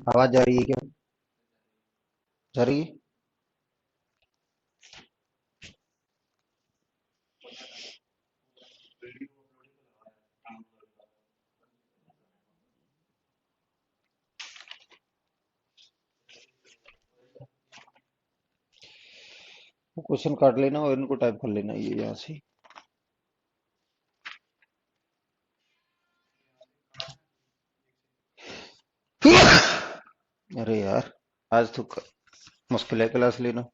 आवाज जा रही है क्या? जा रही है। वो क्वेश्चन काट लेना और इनको टाइप कर लेना ये यहाँ से। अरे यार, आज तो मुश्किल है क्लास लेना।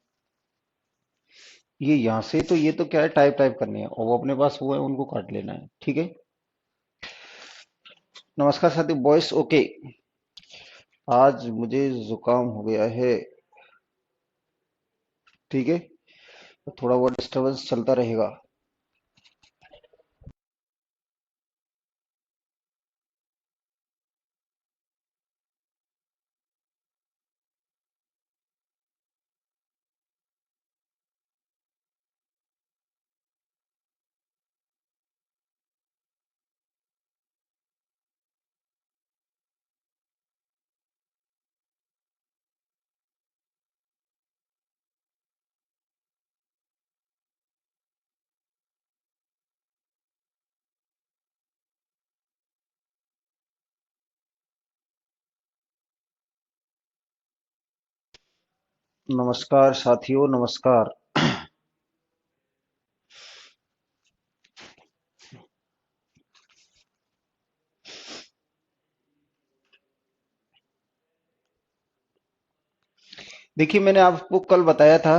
ये यहाँ से तो ये तो क्या है, टाइप टाइप करनी है और वो अपने पास वो है, उनको काट लेना है। ठीक है। नमस्कार साथी, बॉयस ओके। आज मुझे जुकाम हो गया है। ठीक है। तो थोड़ा बहुत डिस्टरबेंस चलता रहेगा। नमस्कार साथियों, नमस्कार। देखिए, मैंने आपको कल बताया था।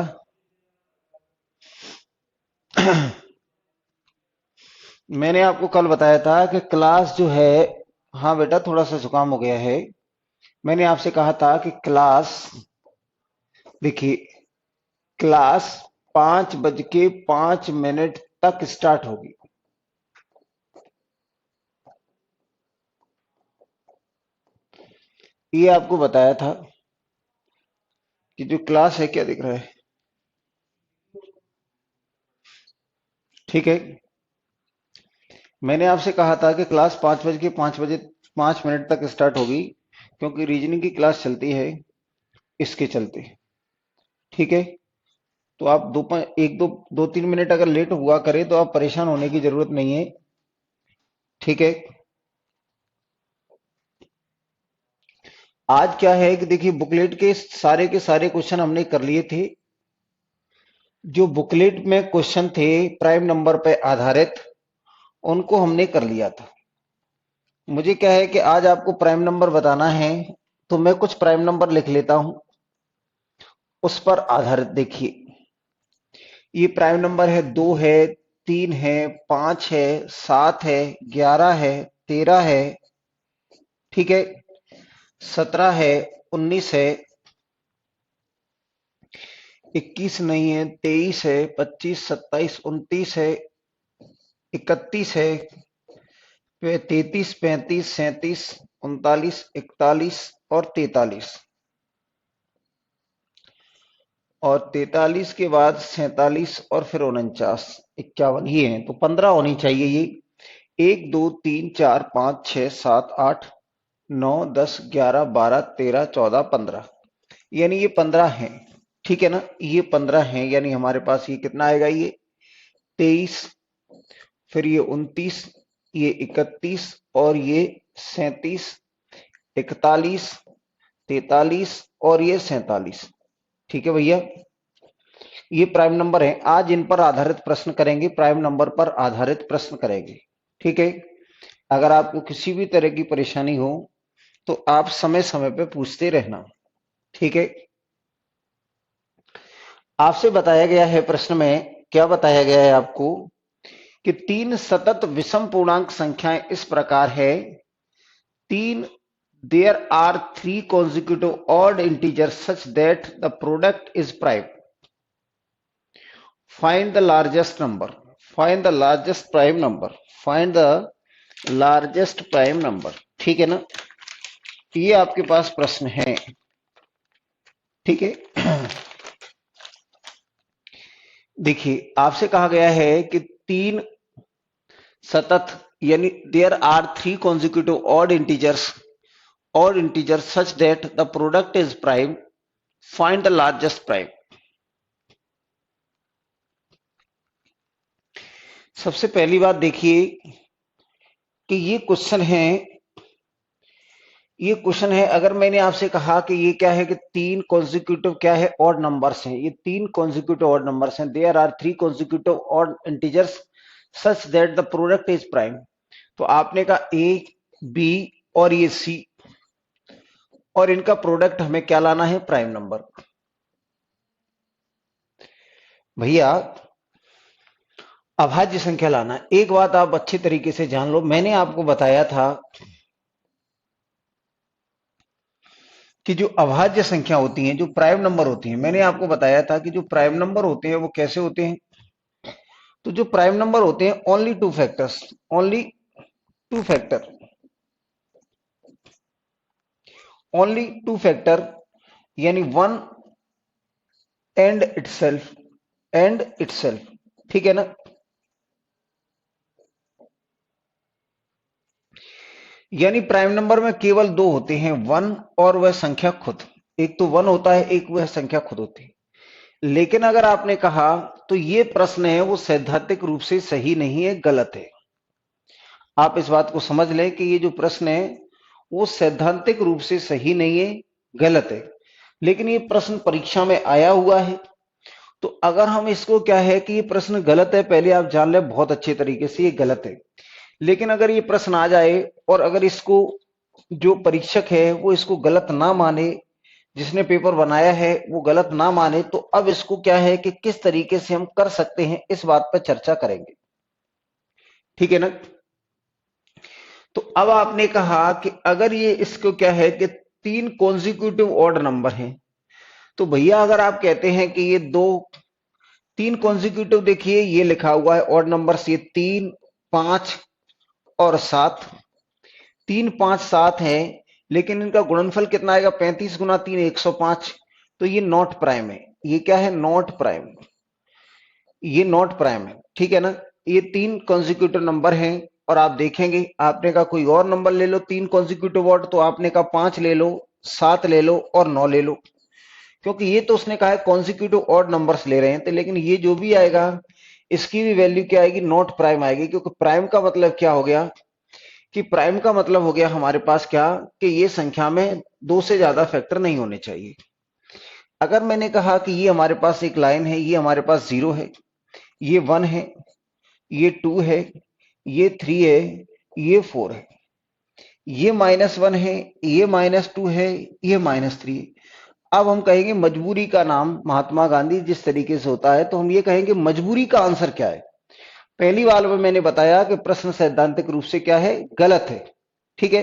मैंने आपको कल बताया था कि क्लास जो है, हाँ बेटा थोड़ा सा जुकाम हो गया है। मैंने आपसे कहा था कि क्लास, देखिए, क्लास 5:05 तक स्टार्ट होगी। ये आपको बताया था कि जो क्लास है, क्या दिख रहा है? ठीक है। मैंने आपसे कहा था कि क्लास 5:05 तक स्टार्ट होगी, क्योंकि रीजनिंग की क्लास चलती है इसके चलते। ठीक है। तो आप एक दो 2-3 मिनट अगर लेट हुआ करे तो आप परेशान होने की जरूरत नहीं है। ठीक है। आज क्या है कि देखिए, बुकलेट के सारे क्वेश्चन हमने कर लिए थे। जो बुकलेट में क्वेश्चन थे प्राइम नंबर पे आधारित, उनको हमने कर लिया था। मुझे क्या है कि आज आपको प्राइम नंबर बताना है, तो मैं कुछ प्राइम नंबर लिख लेता हूं, उस पर आधारित देखिए। ये प्राइम नंबर है, 2 है, 3 है, 5 है, 7 है, 11 है, 13 है। ठीक है। 17 है, 19 है, 21 नहीं है, 23 है, 25, 27, 29 है, 31 है, 33, 35, 37, 39, 41 और 43। और 43 के बाद 47 और फिर 49, 51, ये हैं। तो 15 होनी चाहिए ये। 1, 2, 3, 4, 5, 6, 7, 8, 9, 10, 11, 12, 13, 14, 15। यानी ये 15 हैं। ठीक है ना, ये 15 हैं, यानी हमारे पास ये कितना आएगा? ये 23, फिर ये 29, ये 31 और ये 37, 41, 43 और ये 47। ठीक है भैया। ये प्राइम नंबर है। आज इन पर आधारित प्रश्न करेंगे, प्राइम नंबर पर आधारित प्रश्न करेंगे। ठीक है। अगर आपको किसी भी तरह की परेशानी हो तो आप समय समय पे पूछते रहना। ठीक है। आपसे बताया गया है प्रश्न में, क्या बताया गया है आपको कि तीन सतत विषम पूर्णांक संख्याएं इस प्रकार है। तीन there are three consecutive odd integers such that the product is prime. Find the largest number. Find the largest prime number. Find the largest prime number. ठीक है ना, ये आपके पास प्रश्न है। ठीक है। देखिए, आपसे कहा गया है कि तीन सतत, यानी there are three consecutive odd integers odd integer such that the product is prime, find the largest prime. सबसे पहली बात देखिए कि ये क्वेश्चन है। अगर मैंने आपसे कहा कि ये क्या है कि तीन कॉन्जिक्यूटिव क्या है ऑड नंबर्स हैं, ये तीन कॉन्जिक्यूटिव ऑड नंबर्स हैं, there are three consecutive odd integers such that the product is prime. तो आपने कहा ए, बी और ये सी, और इनका प्रोडक्ट हमें क्या लाना है? Prime number. भैया अभाज्य संख्या लाना है। एक बात आप अच्छे तरीके से जान लो, मैंने आपको बताया था कि जो अभाज्य संख्या होती हैं, जो प्राइम नंबर होती हैं, मैंने आपको बताया था कि जो प्राइम नंबर होते हैं वो कैसे होते हैं। तो जो प्राइम नंबर होते हैं only two factors, only two factor, only two factor, यानी one and itself, and itself, ठीक है ना। यानी प्राइम नंबर में केवल दो होते हैं, वन और वह संख्या खुद। एक तो वन होता है, एक वह संख्या खुद होती है। लेकिन अगर आपने कहा तो ये प्रश्न है वो सैद्धांतिक रूप से सही नहीं है, गलत है। आप इस बात को समझ लें कि ये जो प्रश्न है वो सैद्धांतिक रूप से सही नहीं है, गलत है। लेकिन ये प्रश्न परीक्षा में आया हुआ है, तो अगर हम इसको क्या है कि ये प्रश्न गलत है, पहले आप जान लें बहुत अच्छे तरीके से ये गलत है। लेकिन अगर ये प्रश्न आ जाए और अगर इसको जो परीक्षक है वो इसको गलत ना माने, जिसने पेपर बनाया है वो गलत ना माने, तो अब इसको क्या है कि किस तरीके से हम कर सकते हैं इस बात पर चर्चा करेंगे, ठीक है ना। तो अब आपने कहा कि अगर ये इसको क्या है कि तीन कॉन्जिक्यूटिव ऑड नंबर हैं, तो भैया अगर आप कहते हैं कि ये दो तीन कॉन्जिक्यूटिव, देखिए ये लिखा हुआ है ऑड नंबर्स, ये 3, 5 और 7, 3, 5, 7 है, लेकिन इनका गुणनफल कितना आएगा? 35 गुना 3 105। तो ये नॉट प्राइम है। ये क्या है? Not prime. ये नॉट प्राइम है, ठीक है ना। ये तीन कॉन्जिक्यूटिव नंबर हैं और आप देखेंगे, आपने कहा कोई और नंबर ले लो तीन कॉन्जिक्यूटिव ऑड, तो आपने कहा 5 ले लो, 7 ले लो और 9 ले लो, क्योंकि ये तो उसने कहा है कॉन्जिक्यूटिव ऑड नंबर्स ले रहे हैं। तो लेकिन ये जो भी आएगा इसकी भी वैल्यू क्या आएगी? नॉट प्राइम आएगी, क्योंकि प्राइम का मतलब क्या हो गया कि प्राइम का मतलब हो गया हमारे पास क्या कि ये संख्या में दो से ज्यादा फैक्टर नहीं होने चाहिए। अगर मैंने कहा कि ये हमारे पास एक लाइन है, ये हमारे पास 0 है, ये 1 है, ये 2 है, ये 3 है, ये 4 है, ये -1 है, ये -2 है, ये -3 है। अब हम कहेंगे मजबूरी का नाम महात्मा गांधी जिस तरीके से होता है, तो हम ये कहेंगे मजबूरी का आंसर क्या है। पहली बार में मैंने बताया कि प्रश्न सैद्धांतिक रूप से क्या है? गलत है, ठीक है।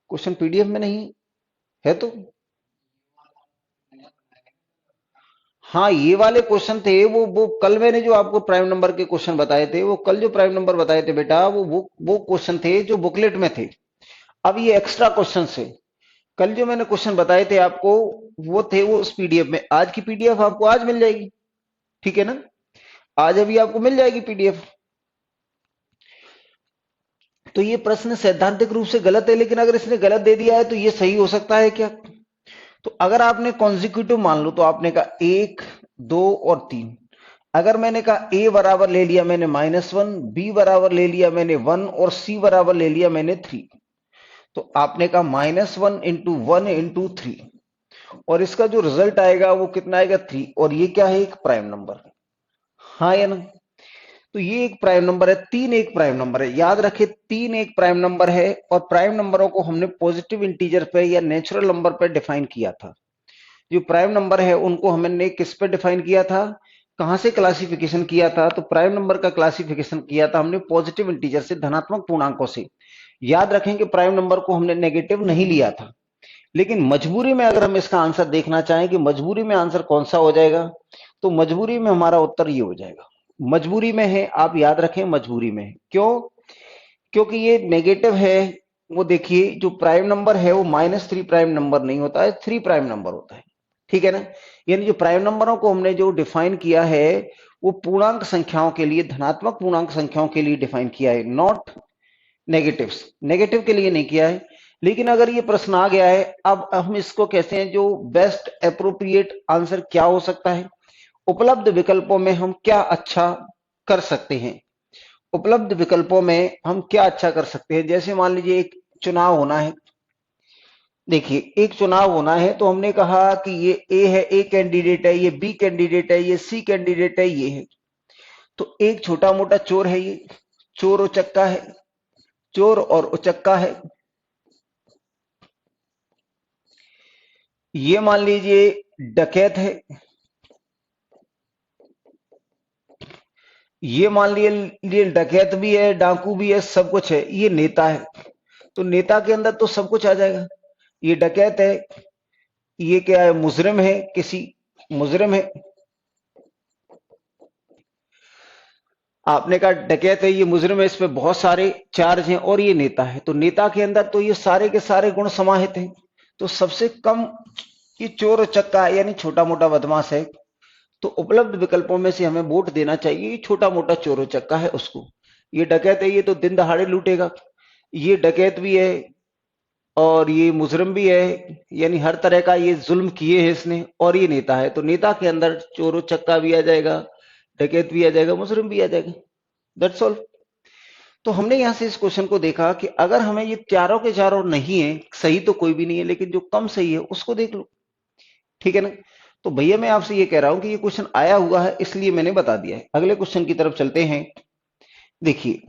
क्वेश्चन पीडीएफ में नहीं है तो हाँ, ये वाले क्वेश्चन थे, वो कल मैंने जो आपको प्राइम नंबर के क्वेश्चन बताए थे, वो कल जो प्राइम नंबर बताए थे बेटा, वो क्वेश्चन थे जो बुकलेट में थे। अब ये एक्स्ट्रा क्वेश्चन है। कल जो मैंने क्वेश्चन बताए थे आपको वो थे वो उस पीडीएफ में। आज की पीडीएफ आपको आज मिल जाएगी, ठीक है ना। आज अभी आपको मिल जाएगी पीडीएफ। तो ये प्रश्न सैद्धांतिक रूप से गलत है, लेकिन अगर इसने गलत दे दिया है तो ये सही हो सकता है क्या? तो अगर आपने कॉन्जिक्यूटिव मान लो, तो आपने कहा 1, 2 और 3। अगर मैंने कहा ए बराबर ले लिया मैंने -1, बी बराबर ले लिया मैंने 1 और सी बराबर ले लिया मैंने 3, तो आपने कहा -1 इंटू 1 इंटू 3, और इसका जो रिजल्ट आएगा वो कितना आएगा? 3। और ये क्या है? एक प्राइम नंबर, हाँ या ना। तो ये एक प्राइम नंबर है, 3 एक प्राइम नंबर है। याद रखे 3 एक प्राइम नंबर है, और प्राइम नंबरों को हमने पॉजिटिव इंटीजर पे या नेचुरल नंबर पे डिफाइन किया था। जो प्राइम नंबर है उनको हमने किस पे डिफाइन किया था? कहां से क्लासिफिकेशन किया था? तो प्राइम नंबर का क्लासिफिकेशन किया था हमने पॉजिटिव इंटीजर से, धनात्मक पूर्णांकों से। याद रखें कि प्राइम नंबर को हमने नेगेटिव नहीं लिया था। लेकिन मजबूरी में अगर हम इसका आंसर देखना चाहें कि मजबूरी में आंसर कौन सा हो जाएगा, तो मजबूरी में हमारा उत्तर ये हो जाएगा। मजबूरी में है, आप याद रखें मजबूरी में है। क्यों? क्योंकि ये नेगेटिव है। वो देखिए जो प्राइम नंबर है वो -3 प्राइम नंबर नहीं होता है, 3 प्राइम नंबर होता है, ठीक है ना। यानी जो प्राइम नंबरों को हमने जो डिफाइन किया है वो पूर्णांक संख्याओं के लिए, धनात्मक पूर्णांक संख्याओं के लिए डिफाइन किया है, नॉट नेगेटिव्स। नेगेटिव के लिए नहीं किया है। लेकिन अगर ये प्रश्न आ गया है, अब हम इसको कहते हैं जो बेस्ट एप्रोप्रिएट आंसर क्या हो सकता है, उपलब्ध विकल्पों में हम क्या अच्छा कर सकते हैं। उपलब्ध विकल्पों में हम क्या अच्छा कर सकते हैं, जैसे मान लीजिए एक चुनाव होना है। देखिए एक चुनाव होना है तो हमने कहा कि ये ए है, ए कैंडिडेट है, ये बी कैंडिडेट है, ये सी कैंडिडेट है, ये है। तो एक छोटा मोटा चोर है, ये चोर उचक्का है, चोर और उचक्का है। ये मान लीजिए डकैत है, ये मान लीजिए डकैत भी है, डाकू भी है, सब कुछ है। ये नेता है, तो नेता के अंदर तो सब कुछ आ जाएगा। ये डकैत है, ये क्या है, मुजरिम है, किसी मुजरिम है। आपने कहा डकैत है, ये मुजरिम है, इस पे बहुत सारे चार्ज हैं, और ये नेता है, तो नेता के अंदर तो ये सारे के सारे गुण समाहित हैं। तो सबसे कम ये चोर चक्का है, यानी छोटा मोटा बदमाश है। तो उपलब्ध विकल्पों में से हमें वोट देना चाहिए ये छोटा मोटा चोर चक्का है उसको। ये डकैत है, ये तो दिन दहाड़े लूटेगा। ये डकैत भी है और ये मुजरिम भी है, यानी हर तरह का ये जुल्म किए है इसने। और ये नेता है, तो नेता के अंदर चोर चक्का भी आ जाएगा, डकैत भी आ जाएगा, मुजरिम भी आ जाएगा। That's all. तो हमने यहां से इस क्वेश्चन को देखा कि अगर हमें ये चारों के चारों नहीं है, सही तो कोई भी नहीं है, लेकिन जो कम सही है उसको देख लो। ठीक है ना। तो भैया मैं आपसे ये कह रहा हूं कि ये क्वेश्चन आया हुआ है, इसलिए मैंने बता दिया है। अगले क्वेश्चन की तरफ चलते हैं। देखिए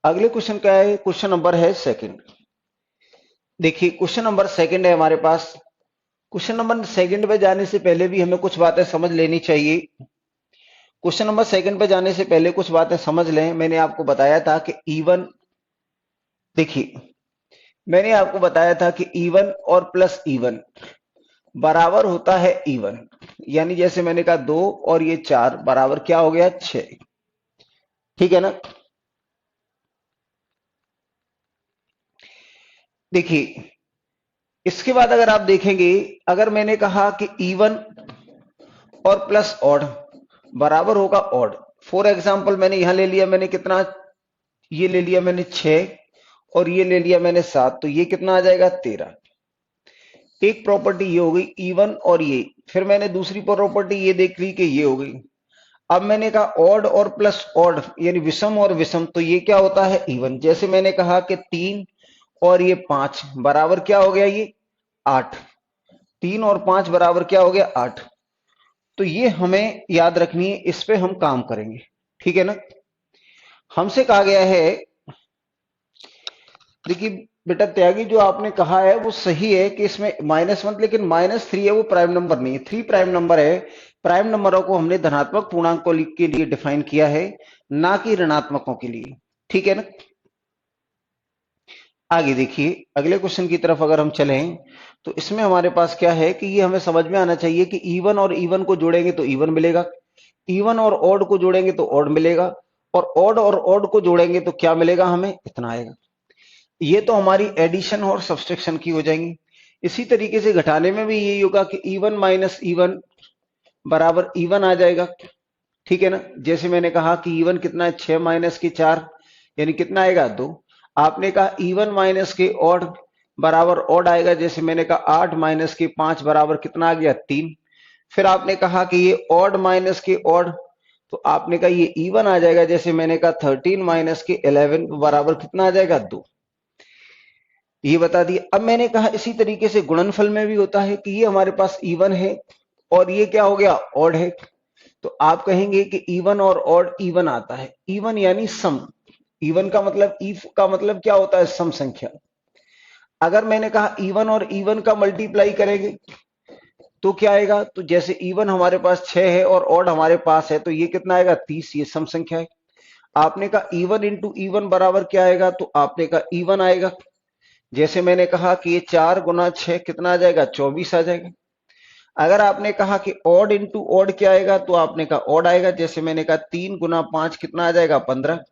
अगले क्वेश्चन क्या है, क्वेश्चन नंबर है सेकंड। देखिए क्वेश्चन नंबर सेकंड है हमारे पास। क्वेश्चन नंबर सेकंड पे जाने से पहले भी हमें कुछ बातें समझ लेनी चाहिए। क्वेश्चन नंबर सेकंड पे जाने से पहले कुछ बातें समझ लें। मैंने आपको बताया था कि इवन, देखिए मैंने आपको बताया था कि इवन और प्लस इवन बराबर होता है इवन। यानी जैसे मैंने कहा 2 और ये 4 बराबर क्या हो गया, 6। ठीक है ना। देखिए इसके बाद अगर आप देखेंगे, अगर मैंने कहा कि इवन और प्लस ऑड बराबर होगा ऑड। फॉर एग्जाम्पल मैंने यहां ले लिया, मैंने कितना, ये ले लिया मैंने 6 और ये ले लिया मैंने 7, तो ये कितना आ जाएगा 13। एक प्रॉपर्टी ये हो गई इवन और ये। फिर मैंने दूसरी प्रॉपर्टी ये देख ली कि ये हो गई। अब मैंने कहा ऑड और प्लस ऑड यानी विषम और विषम, तो ये क्या होता है इवन। जैसे मैंने कहा कि 3 और ये 5 बराबर क्या हो गया, ये 8। 3 और 5 बराबर क्या हो गया, 8। तो ये हमें याद रखनी है, इस पे हम काम करेंगे। ठीक है ना। हमसे कहा गया है, देखिए बेटा त्यागी जो आपने कहा है वो सही है कि इसमें -1, लेकिन -3 है वो प्राइम नंबर नहीं है, 3 प्राइम नंबर है। प्राइम नंबरों को हमने धनात्मक पूर्णांकों के लिए डिफाइन किया है, ना कि ऋणात्मकों के लिए। ठीक है ना। आगे देखिए अगले क्वेश्चन की तरफ अगर हम चलें, तो इसमें हमारे पास क्या है कि ये हमें समझ में आना चाहिए कि इवन और इवन को जोड़ेंगे तो इवन मिलेगा, इवन और ऑड को जोड़ेंगे तो ऑड मिलेगा, और ऑड को जोड़ेंगे तो क्या मिलेगा, हमें इतना आएगा। ये तो हमारी एडिशन और सब्सट्रैक्शन की हो जाएंगी। इसी तरीके से घटाने में भी यही होगा कि इवन माइनस इवन बराबर इवन आ जाएगा। ठीक है ना। जैसे मैंने कहा कि इवन कितना है, 6 माइनस के 4 यानी कितना आएगा, 2। आपने कहा इवन माइनस के ऑड बराबर ऑड आएगा, जैसे मैंने कहा 8 माइनस के 5 बराबर कितना आ गया, 3। फिर आपने कहा कि ये ऑड माइनस के ऑड, तो आपने कहा ये इवन आ जाएगा, जैसे मैंने कहा 13 माइनस के 11 बराबर कितना आ जाएगा, 2। ये बता दिया। अब मैंने कहा इसी तरीके से गुणनफल में भी होता है कि ये हमारे पास इवन है और ये क्या हो गया, ऑड है। तो आप कहेंगे कि इवन और ऑड इवन आता है। इवन यानी सम। इवन का मतलब, ईफ का मतलब क्या होता है, सम संख्या। अगर मैंने कहा इवन और इवन का मल्टीप्लाई करेंगे तो क्या आएगा, तो जैसे इवन हमारे पास 6 है और ऑड हमारे पास है, तो ये कितना आएगा, 30। ये सम संख्या है। आपने कहा इवन इंटू इवन बराबर क्या आएगा, तो आपने कहा इवन आएगा। जैसे मैंने कहा कि ये 4 गुना 6 कितना आ जाएगा, 24 आ जाएगा। अगर आपने कहा कि ऑड इंटू ऑड क्या आएगा, तो आपने कहा ऑड आएगा। जैसे मैंने कहा 3 गुना 5 कितना आ जाएगा, 15।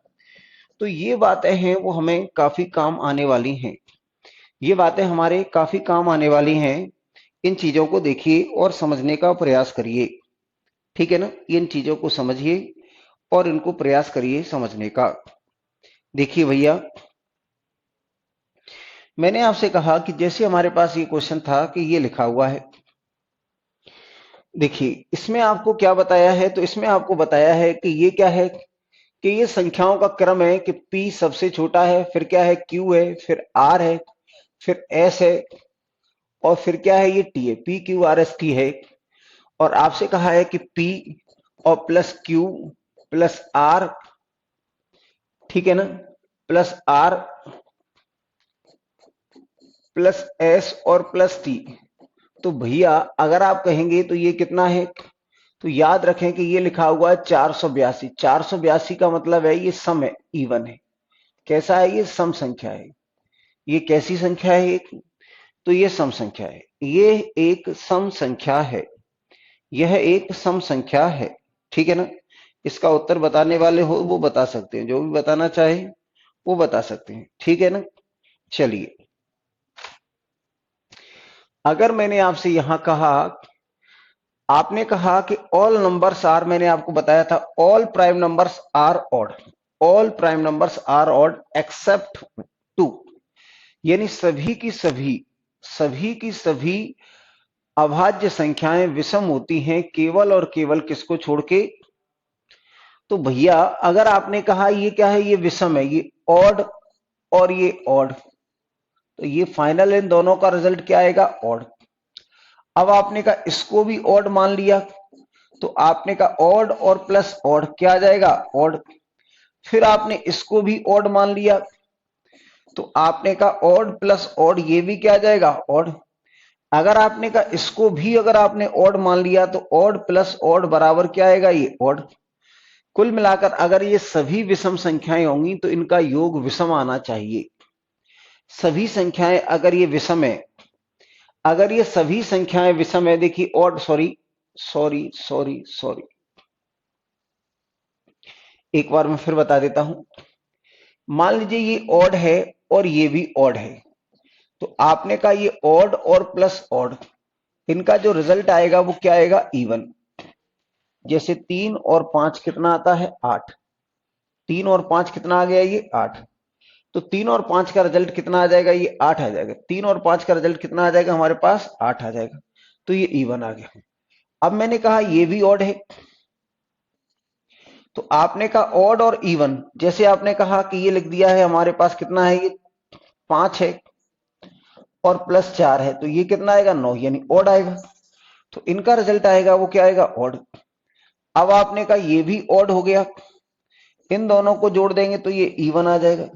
तो ये बातें हैं वो हमें काफी काम आने वाली हैं। ये बातें हमारे काफी काम आने वाली हैं। इन चीजों को देखिए और समझने का प्रयास करिए। ठीक है ना। इन चीजों को समझिए और इनको प्रयास करिए समझने का। देखिए भैया, मैंने आपसे कहा कि जैसे हमारे पास ये क्वेश्चन था कि ये लिखा हुआ है, देखिए इसमें आपको क्या बताया है, तो इसमें आपको बताया है कि ये क्या है, कि ये संख्याओं का क्रम है कि P सबसे छोटा है, फिर क्या है, Q है, फिर R है, फिर S है, और फिर क्या है, ये T है, P Q R S T है। और आपसे कहा है कि P और प्लस Q प्लस R, ठीक है ना, प्लस R प्लस S और प्लस T। तो भैया अगर आप कहेंगे तो ये कितना है, तो याद रखें कि ये लिखा हुआ है 482। 482 का मतलब है ये सम है, इवन है। कैसा है, ये सम संख्या है। ये कैसी संख्या है एक, तो ये सम संख्या है, ये एक सम संख्या है, यह एक सम संख्या है, ठीक है ना। इसका उत्तर बताने वाले हो वो बता सकते हैं, जो भी बताना चाहे वो बता सकते हैं, ठीक है ना। चलिए, अगर मैंने आपसे यहां कहा, आपने कहा कि ऑल नंबर्स आर, मैंने आपको बताया था all prime numbers are odd, all prime numbers are odd except two, यानी सभी की सभी अभाज्य संख्याएं विषम होती हैं, केवल और केवल किसको छोड़ के, तो भैया अगर आपने कहा ये क्या है, ये विषम है, ये ऑड और ये ऑड, तो ये फाइनल इन दोनों का रिजल्ट क्या आएगा, ऑड। अब आपने कहा इसको भी ऑड मान लिया, तो आपने कहा ऑड और प्लस ऑड क्या आ जाएगा, ऑड। फिर आपने इसको भी ऑड मान लिया, तो आपने कहा ऑड प्लस ऑड ये भी क्या आ जाएगा, ऑड। अगर आपने कहा इसको भी अगर आपने ऑड मान लिया, तो ऑड प्लस ऑड बराबर क्या आएगा, ये ऑड। कुल मिलाकर अगर ये सभी विषम संख्याएं होंगी तो इनका योग विषम आना चाहिए। सभी संख्याएं अगर ये विषम है, अगर ये सभी संख्याएं विषम है, देखिए odd, sorry sorry sorry sorry, एक बार मैं फिर बता देता हूं। मान लीजिए ये ऑड है और ये भी ऑड है, तो आपने कहा ये ऑड और प्लस ऑड, इनका जो रिजल्ट आएगा वो क्या आएगा, इवन। जैसे 3 और 5 कितना आता है, 8। 3 और 5 कितना आ गया, ये 8। तो 3 और 5 का रिजल्ट कितना आ जाएगा, ये 8 आ जाएगा। 3 और 5 का रिजल्ट कितना आ जाएगा हमारे पास, 8 आ जाएगा। तो ये इवन आ गया। अब मैंने कहा ये भी ऑड है, तो आपने कहा ऑड और इवन, जैसे आपने कहा कि ये लिख दिया है हमारे पास कितना है, ये 5 है और प्लस 4 है, तो ये कितना आएगा, 9, यानी ऑड आएगा। तो इनका रिजल्ट आएगा वो क्या आएगा, ऑड। अब आपने कहा ये भी ऑड हो गया, इन दोनों को जोड़ देंगे तो ये इवन आ जाएगा।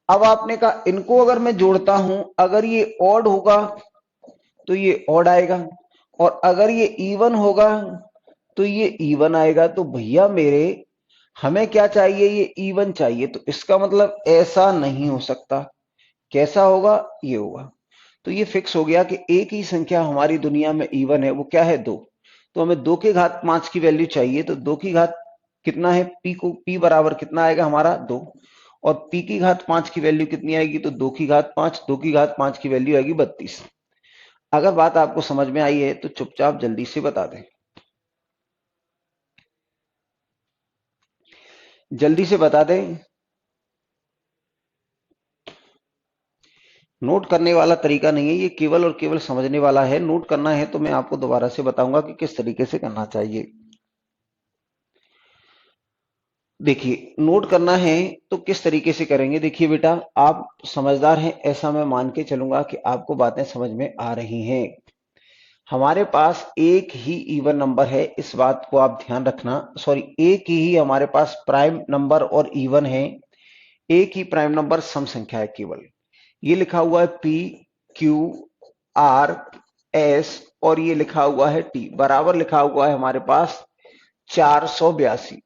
अब आपने कहा इनको अगर मैं जोड़ता हूं, अगर ये ऑड होगा तो ये ऑड आएगा, और अगर ये इवन होगा तो ये इवन आएगा। तो भैया मेरे, हमें क्या चाहिए, ये इवन चाहिए। तो इसका मतलब ऐसा नहीं हो सकता, कैसा होगा, ये होगा। तो ये फिक्स हो गया कि एक ही संख्या हमारी दुनिया में इवन है, वो क्या है, 2। तो हमें 2 की घात 5 की वैल्यू चाहिए, तो 2 की घात कितना है, पी को, पी बराबर कितना आएगा हमारा, 2। और p की घात 5 की वैल्यू कितनी आएगी, तो 2 की घात 5, 2 की घात 5 की वैल्यू आएगी 32। अगर बात आपको समझ में आई है तो चुपचाप जल्दी से बता दें, जल्दी से बता दें। नोट करने वाला तरीका नहीं है ये, केवल और केवल समझने वाला है। नोट करना है तो मैं आपको दोबारा से बताऊंगा कि किस तरीके से करना चाहिए। देखिए, नोट करना है तो किस तरीके से करेंगे। देखिए बेटा, आप समझदार हैं ऐसा मैं मान के चलूंगा कि आपको बातें समझ में आ रही हैं। हमारे पास एक ही इवन नंबर है, इस बात को आप ध्यान रखना। सॉरी, एक ही हमारे पास प्राइम नंबर और इवन है, एक ही प्राइम नंबर सम संख्या है केवल। ये लिखा हुआ है P Q R S, और ये लिखा हुआ है T, बराबर लिखा हुआ है हमारे पास 482।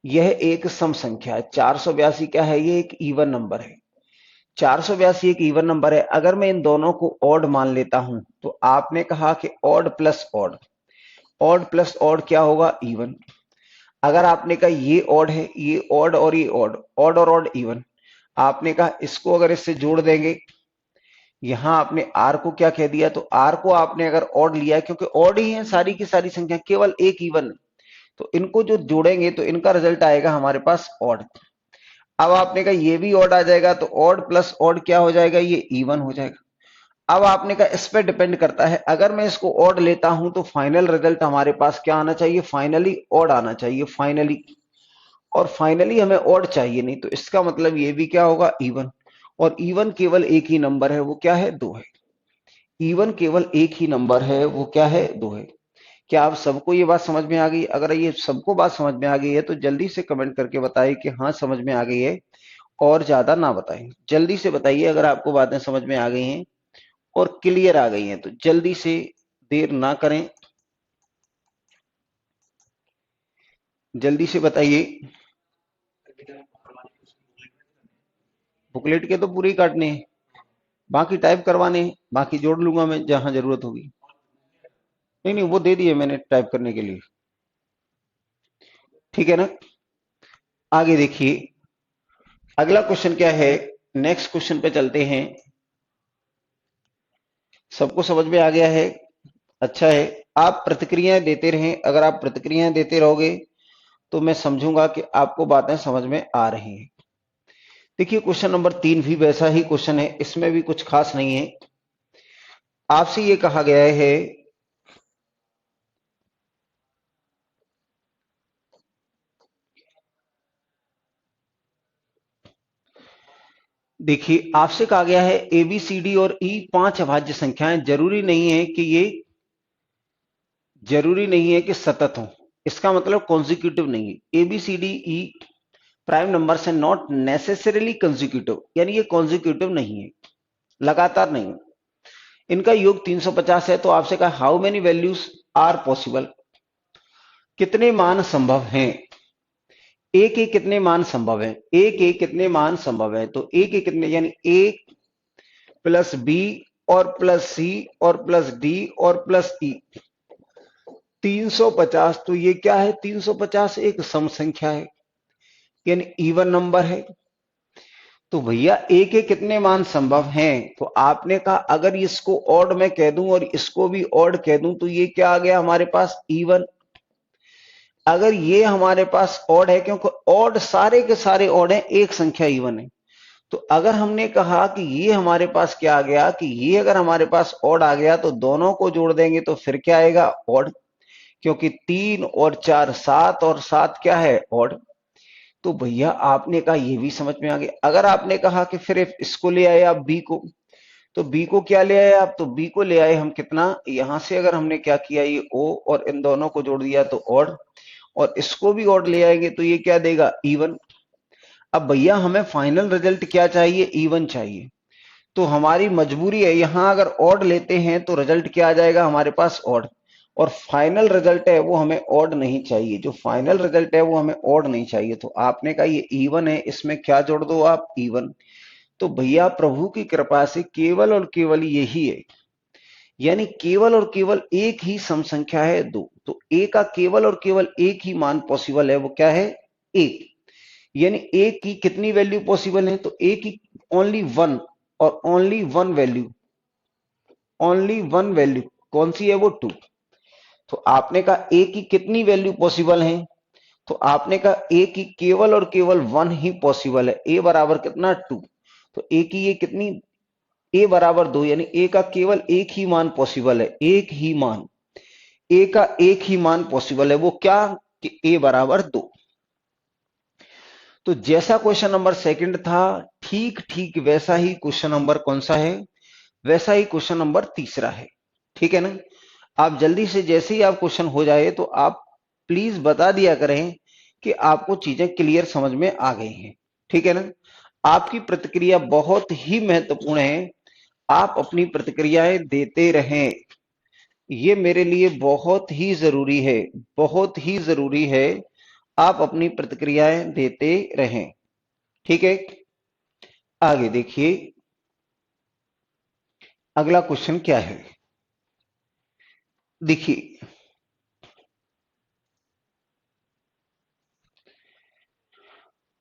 यह एक सम संख्या है। 482 क्या है, ये एक इवन नंबर है। 482 एक इवन नंबर है। अगर मैं इन दोनों को ऑड मान लेता हूं, तो आपने कहा कि odd plus odd, odd plus odd क्या होगा, इवन। अगर आपने कहा ये ऑड है, ये ऑड और ये ऑड, ऑड और ऑड इवन, आपने कहा इसको अगर इससे जोड़ देंगे, यहां आपने आर को क्या कह दिया, तो आर को आपने अगर ऑड लिया है, क्योंकि ऑड ही है सारी की सारी संख्या, केवल एक इवन, तो इनको जो जोड़ेंगे तो इनका रिजल्ट आएगा हमारे पास ऑड। अब आपने कहा ये भी ऑड आ जाएगा, तो ऑड प्लस ऑड क्या हो जाएगा, ये इवन हो जाएगा। अब आपने कहा इस पे डिपेंड करता है, अगर मैं इसको ऑड लेता हूं तो फाइनल रिजल्ट हमारे पास क्या आना चाहिए, फाइनली ऑड आना चाहिए, फाइनली। और फाइनली हमें ऑड चाहिए नहीं, तो इसका मतलब ये भी क्या होगा, इवन। और इवन केवल एक ही नंबर है, वो क्या है, 2 है। इवन केवल एक ही नंबर है, वो क्या है, 2 है। क्या आप सबको ये बात समझ में आ गई? अगर ये सबको बात समझ में आ गई है तो जल्दी से कमेंट करके बताइए कि हाँ समझ में आ गई है, और ज्यादा ना बताएं, जल्दी से बताइए अगर आपको बातें समझ में आ गई हैं और क्लियर आ गई हैं, तो जल्दी से, देर ना करें, जल्दी से बताइए। बुकलेट के तो पूरे ही काटने हैं, बाकी टाइप करवाने हैं, बाकी जोड़ लूंगा मैं जहां जरूरत होगी। नहीं नहीं, वो दे दिए मैंने टाइप करने के लिए, ठीक है ना। आगे देखिए, अगला क्वेश्चन क्या है, नेक्स्ट क्वेश्चन पे चलते हैं। सबको समझ में आ गया है? अच्छा है। आप प्रतिक्रियाएं देते रहें, अगर आप प्रतिक्रियाएं देते रहोगे तो मैं समझूंगा कि आपको बातें समझ में आ रही हैं। देखिए क्वेश्चन नंबर 3 भी वैसा ही क्वेश्चन है, इसमें भी कुछ खास नहीं है। आपसे ये कहा गया है, देखिए आपसे कहा गया है ए बी सी डी और ई 5 अभाज्य संख्याएं, जरूरी नहीं है कि सतत हो। इसका मतलब कॉन्जिक्यूटिव नहीं है। A B C D E prime number से नॉट नेसेसरीली कंजिक्यूटिव, यानी ये कॉन्जिक्यूटिव नहीं है, लगातार नहीं। इनका योग 350 है, तो आपसे कहा how many values are possible, कितने मान संभव हैं। ए के कितने मान संभव है, ए के कितने मान संभव है, तो ए के कितने, यानी ए प्लस बी और प्लस सी और प्लस डी और प्लस ई, 350। तो ये क्या है, 350 एक सम संख्या है, यानी इवन नंबर है। तो भैया ए के कितने मान संभव हैं, तो आपने कहा अगर इसको ऑड में कह दूं और इसको भी ऑड कह दूं तो ये क्या आ गया हमारे पास, इवन। अगर ये हमारे पास ऑड है, क्योंकि ऑड सारे के सारे ऑड है, एक संख्या इवन है। तो अगर हमने कहा कि ये हमारे पास क्या आ गया, कि ये अगर हमारे पास ऑड आ गया तो दोनों को जोड़ देंगे तो फिर क्या आएगा, ऑड। क्योंकि 3 और 4 7 और 7 क्या है, ऑड। तो भैया आपने कहा ये भी समझ में आ गया। अगर आपने कहा कि फिर इसको ले आए आप बी को, तो बी को क्या ले आए आप, तो बी को ले आए हम कितना, यहां से अगर हमने क्या किया, ये ओ और इन दोनों को जोड़ दिया तो ऑड, और इसको भी ऑड ले आएंगे तो ये क्या देगा, इवन। अब भैया हमें फाइनल रिजल्ट क्या चाहिए, इवन चाहिए। तो हमारी मजबूरी है, यहां अगर ऑड लेते हैं तो रिजल्ट क्या आ जाएगा हमारे पास, ऑड। और फाइनल रिजल्ट है वो हमें ऑड नहीं चाहिए, जो फाइनल रिजल्ट है वो हमें ऑड नहीं चाहिए। तो आपने कहा ये इवन है, इसमें क्या जोड़ दो आप, इवन। तो भैया प्रभु की कृपा से केवल और केवल यही है, यानी केवल और केवल एक ही सम संख्या है, 2। तो ए का केवल और केवल एक ही मान पॉसिबल है, वो क्या है, एक। यानी ए की कितनी वैल्यू पॉसिबल है, तो ए की ओनली वन, और only one value, only one value कौन सी है, वो 2। तो आपने कहा ए की कितनी वैल्यू पॉसिबल है, तो आपने कहा ए की केवल और केवल वन ही पॉसिबल है, ए बराबर कितना, 2। तो ए की ये कितनी, ए बराबर 2, यानी ए का केवल एक ही मान पॉसिबल है, एक ही मान, ए का एक ही मान पॉसिबल है, वो क्या, कि ए बराबर 2। तो जैसा क्वेश्चन नंबर सेकंड था, ठीक ठीक वैसा ही क्वेश्चन नंबर कौन सा है, वैसा ही क्वेश्चन नंबर तीसरा है, ठीक है ना। आप जल्दी से, जैसे ही आप क्वेश्चन हो जाए तो आप प्लीज बता दिया करें कि आपको चीजें क्लियर समझ में आ गई हैं, ठीक है ना। आपकी प्रतिक्रिया बहुत ही महत्वपूर्ण है, आप अपनी प्रतिक्रियाएं देते रहें, ये मेरे लिए बहुत ही जरूरी है, बहुत ही जरूरी है, आप अपनी प्रतिक्रियाएं देते रहें, ठीक है। आगे देखिए, अगला क्वेश्चन क्या है, देखिए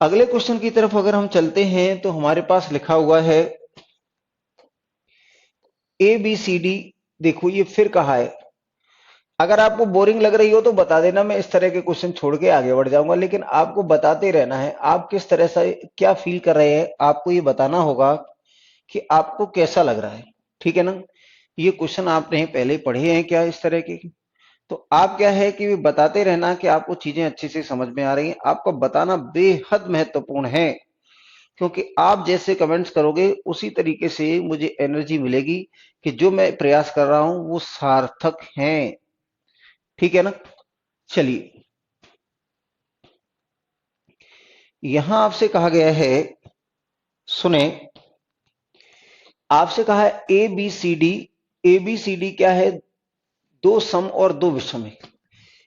अगले क्वेश्चन की तरफ अगर हम चलते हैं तो हमारे पास लिखा हुआ है ए बी सी डी। देखो ये फिर कहा है, अगर आपको बोरिंग लग रही हो तो बता देना, मैं इस तरह के क्वेश्चन छोड़ के आगे बढ़ जाऊंगा, लेकिन आपको बताते रहना है। आप किस तरह से क्या फील कर रहे हैं, आपको ये बताना होगा कि आपको कैसा लग रहा है। ठीक है ना? ये क्वेश्चन आपने पहले पढ़े हैं क्या इस तरह के? तो आप क्या है कि बताते रहना कि आपको चीजें अच्छे से समझ में आ रही हैं। आपका बताना बेहद महत्वपूर्ण है, क्योंकि आप जैसे कमेंट्स करोगे उसी तरीके से मुझे एनर्जी मिलेगी कि जो मैं प्रयास कर रहा हूं वो सार्थक है। ठीक है ना? चलिए, यहां आपसे कहा गया है, सुने, आपसे कहा है A B C D. A B C D क्या है? दो सम और दो विषम है।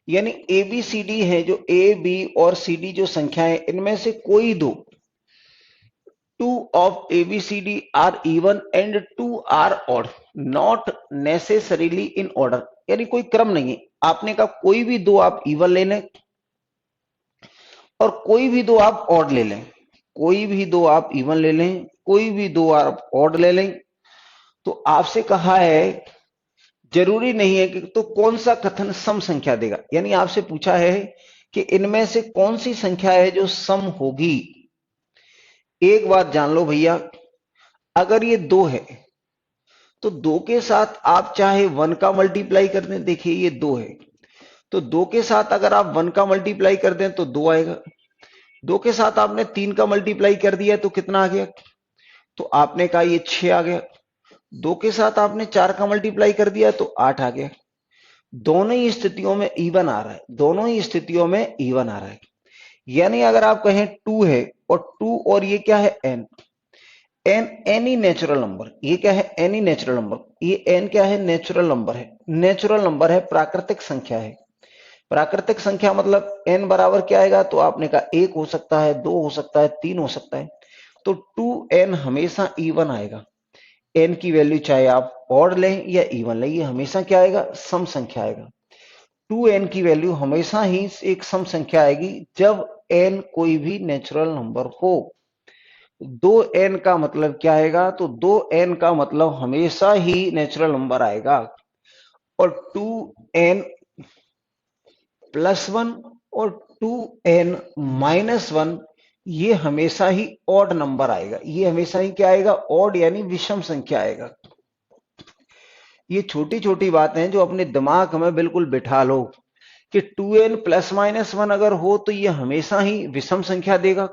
यानी ए बी सी डी है, जो ए बी और सी डी जो संख्या है, इनमें से कोई दो, two of A B C D are even and two are odd, not necessarily in order. यानी कोई क्रम नहीं है। आपने कहा कोई भी दो आप इवन ले लें और कोई भी दो आप ऑड ले लें, कोई भी दो आप इवन ले लें, कोई भी दो आप ऑड ले लें। तो आपसे कहा है जरूरी नहीं है कि तो कौन सा कथन सम संख्या देगा। यानी आपसे पूछा है कि इनमें से कौन सी संख्या है जो सम होगी। एक बात जान लो भैया, अगर ये दो है तो दो के साथ आप चाहे वन का मल्टीप्लाई कर दें। देखिए ये दो है, तो दो के साथ अगर आप वन का मल्टीप्लाई कर दें तो दो आएगा। दो के साथ आपने तीन का मल्टीप्लाई कर दिया तो कितना आ गया? तो आपने कहा ये 6 आ गया। दो के साथ आपने चार का मल्टीप्लाई कर दिया तो 8 आ गया। दोनों ही स्थितियों में इवन आ रहा है, दोनों ही स्थितियों में इवन आ रहा है। यानी अगर आप कहें टू है और टू और ये क्या है? N. N any natural number, ये क्या है? Any natural number. ये एन क्या है? नेचुरल नंबर है। नेचुरल नंबर है, प्राकृतिक संख्या है। प्राकृतिक संख्या मतलब एन बराबर क्या आएगा? तो आपने कहा एक हो सकता है, दो हो सकता है, तीन हो सकता है। तो टू एन हमेशा इवन आएगा। एन की वैल्यू चाहे आप ऑड लें या इवन लें, ये हमेशा क्या आएगा? सम संख्या आएगा। टू एन की वैल्यू हमेशा ही एक सम संख्या आएगी जब एन कोई भी नेचुरल नंबर हो। दो एन का मतलब क्या आएगा? तो दो एन का मतलब हमेशा ही नेचुरल नंबर आएगा। और टू एन प्लस वन और टू एन माइनस वन, ये हमेशा ही ऑड नंबर आएगा। ये हमेशा ही क्या आएगा? ऑड, यानी विषम संख्या आएगा। ये छोटी छोटी बातें हैं जो अपने दिमाग में बिल्कुल बिठा लो कि two n plus minus one अगर हो तो ये हमेशा ही विषम संख्या देगा,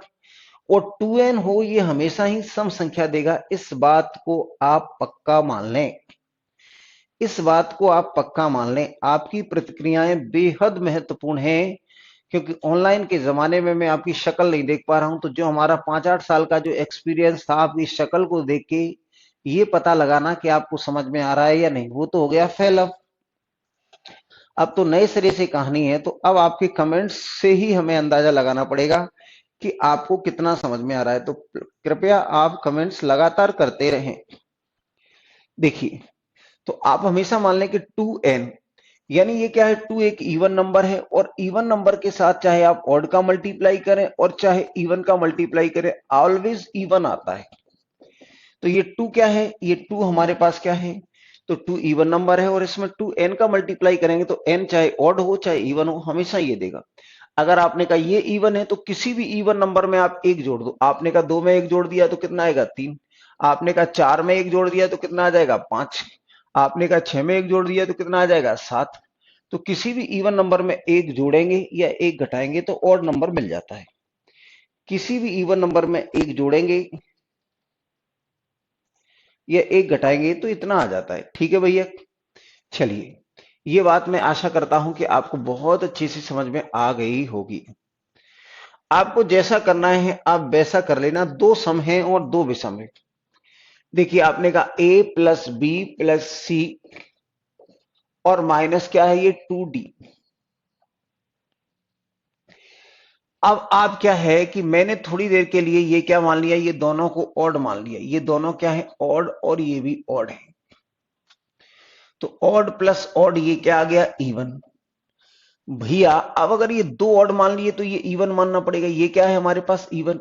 और टू एन हो ये हमेशा ही सम संख्या देगा। इस बात को आप पक्का मान लें, इस बात को आप पक्का मान लें। आपकी प्रतिक्रियाएं बेहद महत्वपूर्ण हैं, क्योंकि ऑनलाइन के जमाने में मैं आपकी शक्ल नहीं देख पा रहा हूं। तो जो हमारा 5-8 साल का जो एक्सपीरियंस था, आपकी शक्ल को देख के ये पता लगाना कि आपको समझ में आ रहा है या नहीं, वो तो हो गया फेल। अब तो नए सिरे से कहानी है। तो अब आपके कमेंट्स से ही हमें अंदाजा लगाना पड़ेगा कि आपको कितना समझ में आ रहा है। तो कृपया आप कमेंट्स लगातार करते रहें। देखिए, तो आप हमेशा मान लें कि टू एन, यानी ये क्या है? टू एक इवन नंबर है, और इवन नंबर के साथ चाहे आप ऑड का मल्टीप्लाई करें और चाहे इवन का मल्टीप्लाई करें, ऑलवेज इवन आता है। तो ये टू क्या है? ये टू हमारे पास क्या है? तो टू इवन नंबर है, और इसमें टू एन का मल्टीप्लाई करेंगे तो एन चाहे ऑड हो चाहे इवन हो, हमेशा ये देगा। अगर आपने कहा ये इवन है तो किसी भी इवन नंबर में आप एक जोड़ दो। आपने कहा दो में एक जोड़ दिया तो कितना आएगा? तीन। आपने कहा चार में एक जोड़ दिया तो कितना आ जाएगा? पांच। आपने कहा छह में एक जोड़ दिया तो कितना आ जाएगा? सात। तो किसी भी इवन नंबर में एक जोड़ेंगे या एक घटाएंगे तो ऑड नंबर मिल जाता है। किसी भी इवन नंबर में एक जोड़ेंगे या एक घटाएंगे तो इतना आ जाता है। ठीक है भैया? चलिए, ये बात मैं आशा करता हूं कि आपको बहुत अच्छी सी समझ में आ गई होगी। आपको जैसा करना है आप वैसा कर लेना। दो सम है और दो विषम है। देखिए, आपने कहा ए प्लस बी प्लस सी और माइनस क्या है? ये 2d। अब आप क्या है कि मैंने थोड़ी देर के लिए ये क्या मान लिया? ये दोनों को ऑड मान लिया। ये दोनों क्या है? ऑड, और ये भी ऑड है। तो ऑड प्लस ऑड ये क्या आ गया? इवन। भैया अब अगर ये दो ऑड मान लिए तो ये इवन मानना पड़ेगा। ये क्या है हमारे पास? इवन।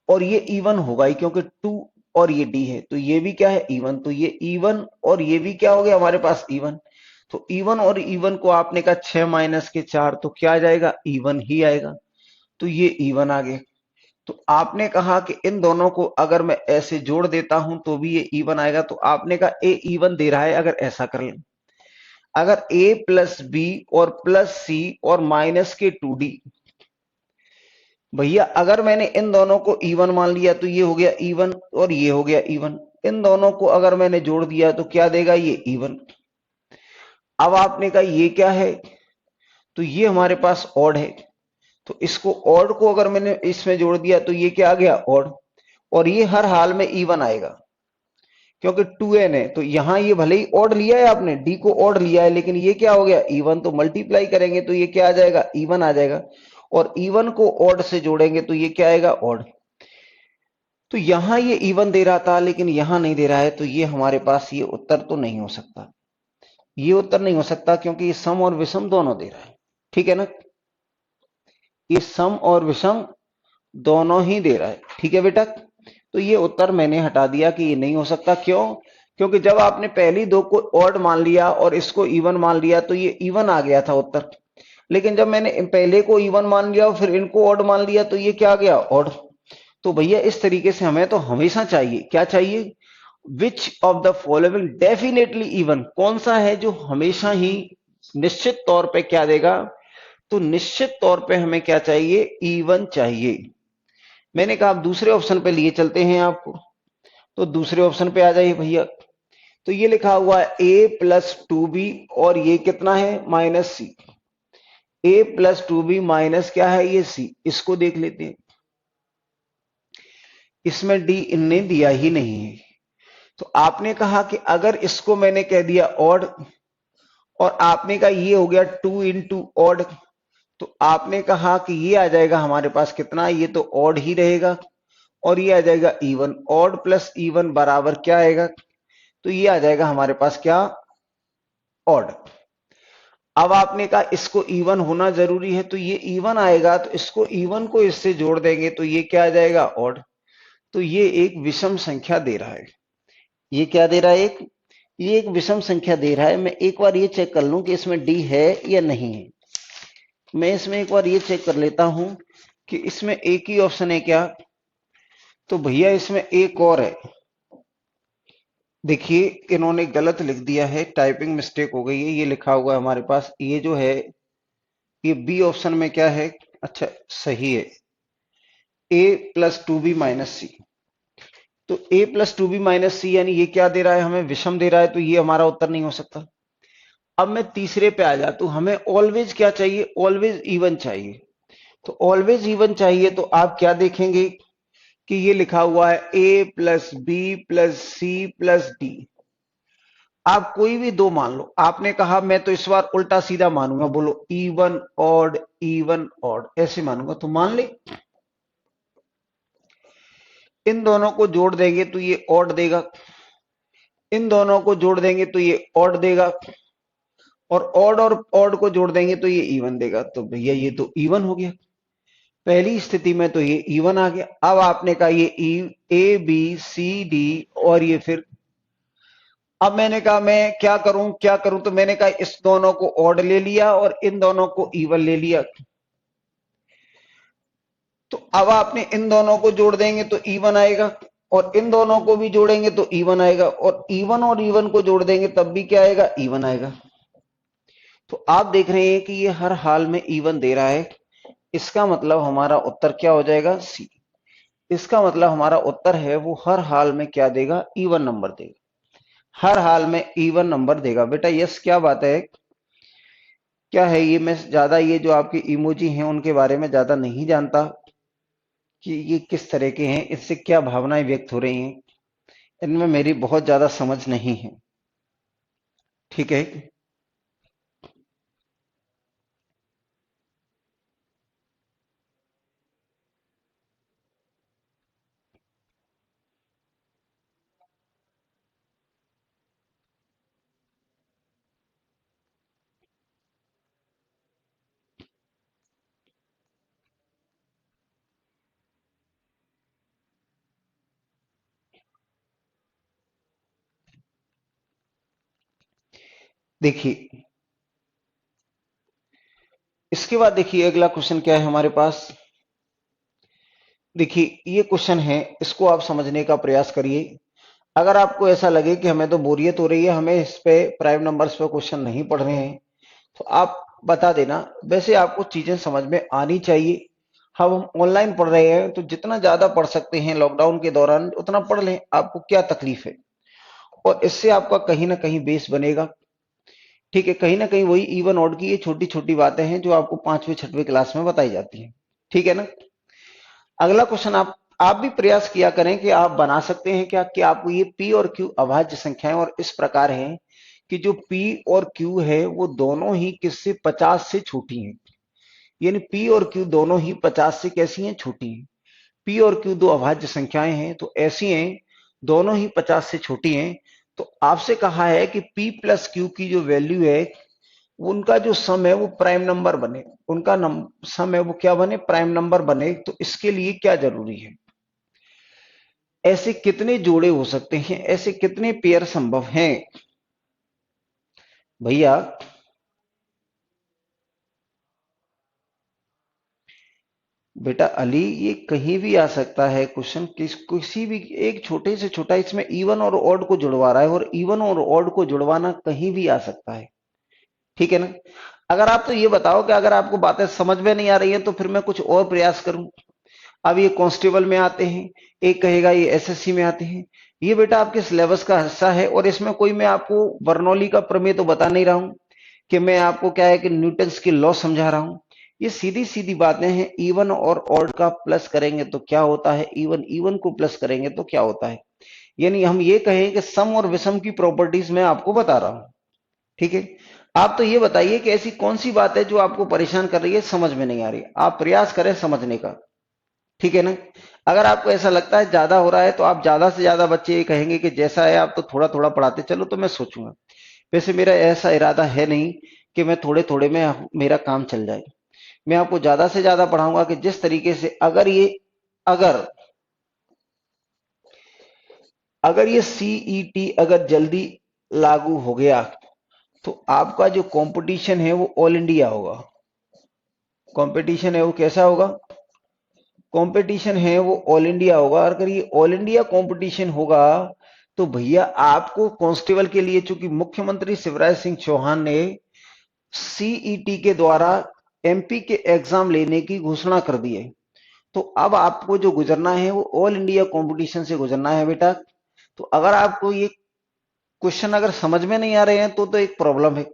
और ये इवन होगा ही, क्योंकि टू और ये डी है, तो ये भी क्या है? इवन। तो ये इवन और ये भी क्या हो गया हमारे पास? इवन। तो इवन और इवन को आपने कहा 6 माइनस के 4 तो क्या आ जाएगा, इवन ही आएगा। तो ये इवन आ गया। तो आपने कहा कि इन दोनों को अगर मैं ऐसे जोड़ देता हूं तो भी ये इवन आएगा। तो आपने कहा ए इवन दे रहा है, अगर ऐसा कर लें, अगर ए प्लस बी और प्लस सी और माइनस के 2d, भैया अगर मैंने इन दोनों को इवन मान लिया तो ये हो गया इवन और ये हो गया इवन। इन दोनों को अगर मैंने जोड़ दिया तो क्या देगा, ये इवन। अब आपने कहा ये क्या है, तो ये हमारे पास ऑड है। तो इसको ऑड को अगर मैंने इसमें जोड़ दिया तो ये क्या आ गया, ऑड। और ये हर हाल में इवन आएगा क्योंकि 2n है। तो यहां ये भले ही ऑड लिया है आपने, डी को ऑड लिया है, लेकिन ये क्या हो गया, इवन। तो मल्टीप्लाई करेंगे तो ये क्या आ जाएगा, इवन आ जाएगा। और इवन को ऑड से जोड़ेंगे तो ये क्या आएगा, ऑड। तो यहां ये इवन दे रहा था लेकिन यहां नहीं दे रहा है, तो ये हमारे पास ये उत्तर तो नहीं हो सकता। ये उत्तर नहीं हो सकता क्योंकि ये सम और विषम दोनों दे रहा है। ठीक है ना, ये सम और विषम दोनों ही दे रहा है। ठीक है बेटा, तो ये उत्तर मैंने हटा दिया कि ये नहीं हो सकता। क्यों, क्योंकि जब आपने पहली दो को ऑड मान लिया और इसको इवन मान लिया तो ये इवन आ गया था उत्तर। लेकिन जब मैंने पहले को इवन मान लिया और फिर इनको ऑड मान लिया तो ये क्या आ गया, ऑड। तो भैया इस तरीके से हमें तो हमेशा चाहिए, क्या चाहिए, which of the following definitely even, कौन सा है जो हमेशा ही निश्चित तौर पे क्या देगा। तो निश्चित तौर पे हमें क्या चाहिए, इवन चाहिए। मैंने कहा आप दूसरे ऑप्शन पे लिए चलते हैं आपको। तो दूसरे ऑप्शन पे आ जाइए भैया। तो ये लिखा हुआ है ए प्लस टू बी और ये कितना है, minus C. A plus to be minus क्या है, ये सी। इसको देख लेते हैं, इसमें डी इनने दिया ही नहीं है। तो आपने कहा कि अगर इसको मैंने कह दिया ऑड और आपने कहा ये हो गया 2 into ऑड, तो आपने कहा कि ये आ जाएगा हमारे पास कितना, ये तो ऑड ही रहेगा। और ये आ जाएगा इवन। ऑड प्लस इवन बराबर क्या आएगा, तो ये आ जाएगा हमारे पास क्या, ऑड। अब आपने कहा इसको इवन होना जरूरी है तो ये इवन आएगा। तो इसको इवन को इससे जोड़ देंगे तो ये क्या आ जाएगा, ऑड। तो ये एक विषम संख्या दे रहा है। ये क्या दे रहा है, एक, ये एक विषम संख्या दे रहा है। मैं एक बार ये चेक कर लूं कि इसमें डी है या नहीं है। मैं इसमें एक बार ये चेक कर लेता हूं कि इसमें एक ही ऑप्शन है क्या। तो भैया इसमें एक और है। देखिए इन्होंने गलत लिख दिया है, टाइपिंग मिस्टेक हो गई है। ये लिखा हुआ है हमारे पास, ये जो है ये बी ऑप्शन में क्या है, अच्छा सही है, A plus to be minus सी। तो ए प्लस टू बी माइनस सी यानी ये क्या दे रहा है, हमें विषम दे रहा है। तो ये हमारा उत्तर नहीं हो सकता। अब मैं तीसरे पे आ जाता हूं, हमें ऑलवेज क्या चाहिए, ऑलवेज इवन चाहिए। तो ऑलवेज इवन चाहिए तो आप क्या देखेंगे कि ये लिखा हुआ है A plus B plus C plus D. आप कोई भी दो मान लो। आपने कहा मैं तो इस बार उल्टा सीधा मानूंगा, बोलो इवन ऑड ऐसे मानूंगा। तो मान ले, इन दोनों को जोड़ देंगे तो ये ऑड देगा, इन दोनों को जोड़ देंगे तो ये ऑड देगा, और ऑड को जोड़ देंगे तो ये इवन देगा। तो भैया ये तो इवन हो गया। पहली स्थिति में तो ये इवन आ गया। अब आपने कहा ये ए बी सी डी और ये फिर, अब मैंने कहा मैं क्या करूं, तो मैंने कहा इस दोनों को ऑड ले लिया और इन दोनों को इवन ले लिया। तो अब आपने इन दोनों को जोड़ देंगे तो इवन आएगा और इन दोनों को भी जोड़ेंगे तो इवन आएगा और इवन को जोड़ देंगे तब भी क्या आएगा, इवन आएगा। तो आप देख रहे हैं कि ये हर हाल में इवन दे रहा है। इसका मतलब हमारा उत्तर क्या हो जाएगा, सी। इसका मतलब हमारा उत्तर है वो हर हाल में क्या देगा, इवन नंबर देगा। हर हाल में इवन नंबर देगा। बेटा यस, क्या बात है, क्या है ये। मैं ज्यादा ये जो आपके इमोजी हैं उनके बारे में ज्यादा नहीं जानता कि ये किस तरह के हैं, इससे क्या भावनाएं व्यक्त हो रही हैं, इनमें मेरी बहुत ज्यादा समझ नहीं है। ठीक है, देखिए इसके बाद देखिए अगला क्वेश्चन क्या है हमारे पास। देखिए ये क्वेश्चन है, इसको आप समझने का प्रयास करिए। अगर आपको ऐसा लगे कि हमें तो बोरियत हो रही है, हमें इस पे प्राइम नंबर्स पे क्वेश्चन नहीं पढ़ रहे हैं, तो आप बता देना। वैसे आपको चीजें समझ में आनी चाहिए। हम ऑनलाइन पढ़ रहे हैं तो जितना ज्यादा पढ़ सकते हैं लॉकडाउन के दौरान उतना पढ़ लें, आपको क्या तकलीफ है। और इससे आपका कहीं ना कहीं बेस बनेगा। ठीक है, कहीं ना कहीं वही इवन ऑड की ये छोटी छोटी बातें हैं जो आपको पांचवी छठवीं क्लास में बताई जाती हैं। ठीक है ना। अगला क्वेश्चन आप भी प्रयास किया करें कि आप बना सकते हैं क्या कि आपको ये पी और क्यू अभाज्य संख्याएं और इस प्रकार हैं कि जो पी और क्यू है वो दोनों ही किससे 50 से छोटी हैं। यानी पी और क्यू दोनों ही 50 से कैसी हैं, छोटी हैं। पी और क्यू दो अभाज्य संख्याएं हैं तो ऐसी हैं, दोनों ही 50 से छोटी हैं। तो आपसे कहा है कि पी प्लस क्यू की जो वैल्यू है उनका जो सम है वो प्राइम नंबर बने, उनका सम है वो क्या बने, प्राइम नंबर बने। तो इसके लिए क्या जरूरी है, ऐसे कितने जोड़े हो सकते हैं, ऐसे कितने पेयर संभव हैं भैया। बेटा अली, ये कहीं भी आ सकता है क्वेश्चन, किसी भी एक छोटे से छोटा, इसमें इवन और ऑड को जुड़वा रहा है और इवन और ऑड को जुड़वाना कहीं भी आ सकता है। ठीक है ना। अगर आप तो ये बताओ कि अगर आपको बातें समझ में नहीं आ रही हैं तो फिर मैं कुछ और प्रयास करूं। अब ये कांस्टेबल में आते हैं, एक कहेगा ये एसएससी में आते हैं। ये बेटा आपके सिलेबस का हिस्सा है और इसमें कोई मैं आपको बर्नौली का प्रमेय तो बता नहीं रहा हूं कि मैं आपको क्या है कि न्यूटन्स की लॉ समझा रहा हूं। ये सीधी सीधी बातें हैं। इवन और ऑड का प्लस करेंगे तो क्या होता है, इवन इवन को प्लस करेंगे तो क्या होता है। यानी हम ये कहें कि सम और विषम की प्रॉपर्टीज मैं आपको बता रहा हूं। ठीक है। आप तो ये बताइए कि ऐसी कौन सी बात है जो आपको परेशान कर रही है, समझ में नहीं आ रही, आप प्रयास करें समझने का। ठीक है ना। अगर आपको ऐसा लगता है ज्यादा हो रहा है तो आप ज्यादा से ज्यादा बच्चे ये कहेंगे कि जैसा है आप तो थोड़ा थोड़ा पढ़ाते चलो तो मैं सोचूंगा। वैसे मेरा ऐसा इरादा है नहीं कि मैं थोड़े थोड़े में मेरा काम चल जाए। मैं आपको ज्यादा से ज्यादा पढ़ाऊंगा कि जिस तरीके से अगर अगर ये सीईटी अगर जल्दी लागू हो गया तो आपका जो कंपटीशन है वो ऑल इंडिया होगा। कंपटीशन है वो कैसा होगा, कंपटीशन है वो ऑल इंडिया होगा। अगर ये ऑल इंडिया कंपटीशन होगा तो भैया आपको कांस्टेबल के लिए, चूंकि मुख्यमंत्री शिवराज सिंह चौहान ने सीईटी के द्वारा एमपी के एग्जाम लेने की घोषणा कर दी है, तो अब आपको जो गुजरना है वो ऑल इंडिया कंपटीशन से गुजरना है बेटा। तो अगर आपको ये क्वेश्चन अगर समझ में नहीं आ रहे हैं तो एक प्रॉब्लम है।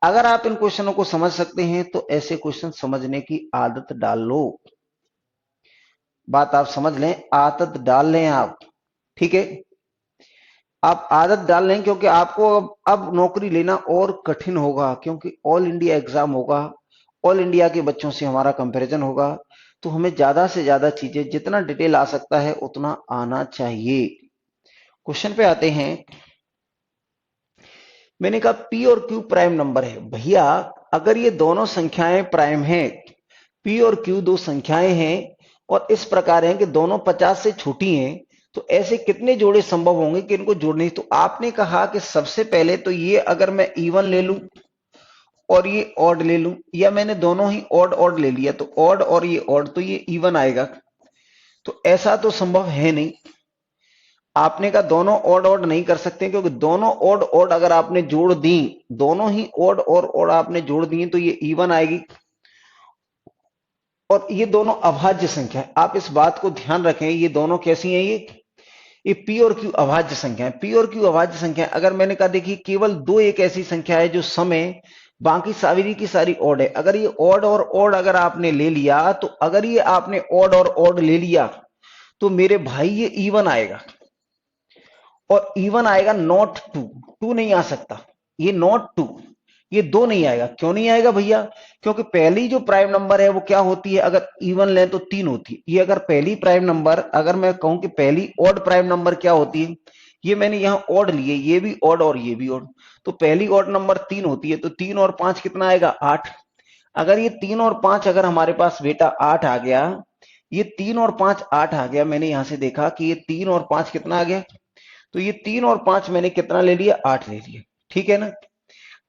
अगर आप इन क्वेश्चनों को समझ सकते हैं तो ऐसे क्वेश्चन समझने की आदत डाल लो। बात आप समझ लें, आदत डाल लें आप। ठीक है, आप आदत डाल लें क्योंकि आपको अब नौकरी लेना और कठिन होगा क्योंकि ऑल इंडिया एग्जाम होगा, ऑल इंडिया के बच्चों से हमारा कंपैरिजन होगा। तो हमें ज्यादा से ज्यादा चीजें जितना डिटेल आ सकता है उतना आना चाहिए। क्वेश्चन पे आते हैं। मैंने कहा पी और क्यू प्राइम नंबर है भैया। अगर ये दोनों संख्याएं प्राइम हैं, पी और क्यू दो संख्याएं हैं और इस प्रकार हैं कि दोनों 50 से छोटी हैं, तो ऐसे कितने जोड़े संभव होंगे कि इनको जोड़ने। तो आपने कहा कि सबसे पहले तो ये अगर मैं इवन ले लूं और ये ऑड ले लूं, या मैंने दोनों ही ऑड ऑड ले लिया तो ऑड और ये ऑड तो ये इवन आएगा। तो ऐसा तो संभव है नहीं। आपने कहा दोनों ऑड ऑड नहीं कर सकते क्योंकि दोनों ऑड ऑड अगर आपने जोड़ दी, दोनों ही ऑड और ऑड आपने जोड़ दी तो ये इवन आएगी। और ये दोनों अभाज्य संख्या है, आप इस बात को ध्यान रखें। ये दोनों कैसी हैं, ये पी और क्यू अभाज्य संख्या है। पी और क्यू अभाज्य संख्या है। अगर मैंने कहा देखिए केवल दो एक ऐसी संख्या है जो सम है, बाकी सारी की सारी ऑड है। अगर ये ऑड और ऑड अगर आपने ले लिया तो अगर ये आपने ऑड और ऑड ले लिया तो मेरे भाई ये इवन आएगा। और इवन आएगा नॉट टू, टू नहीं आ सकता। ये नॉट टू, ये दो नहीं आएगा। क्यों नहीं आएगा भैया, क्योंकि पहली जो प्राइम नंबर है वो क्या होती है, अगर इवन लें तो तीन होती है। ये अगर पहली प्राइम नंबर, अगर मैं कहूं कि पहली ऑड प्राइम नंबर क्या होती है, ये मैंने यहां ऑड लिए, ये भी ऑड और ये भी ऑड, तो पहली ऑड नंबर तीन होती है। तो तीन और पांच कितना आएगा, आठ। अगर ये तीन और पांच अगर हमारे पास बेटा आठ आ गया, ये तीन और पांच आठ आ गया। मैंने यहां से देखा कि ये तीन और पांच कितना आ गया, तो ये तीन और पांच मैंने कितना ले लिया, आठ ले लिया। ठीक है ना।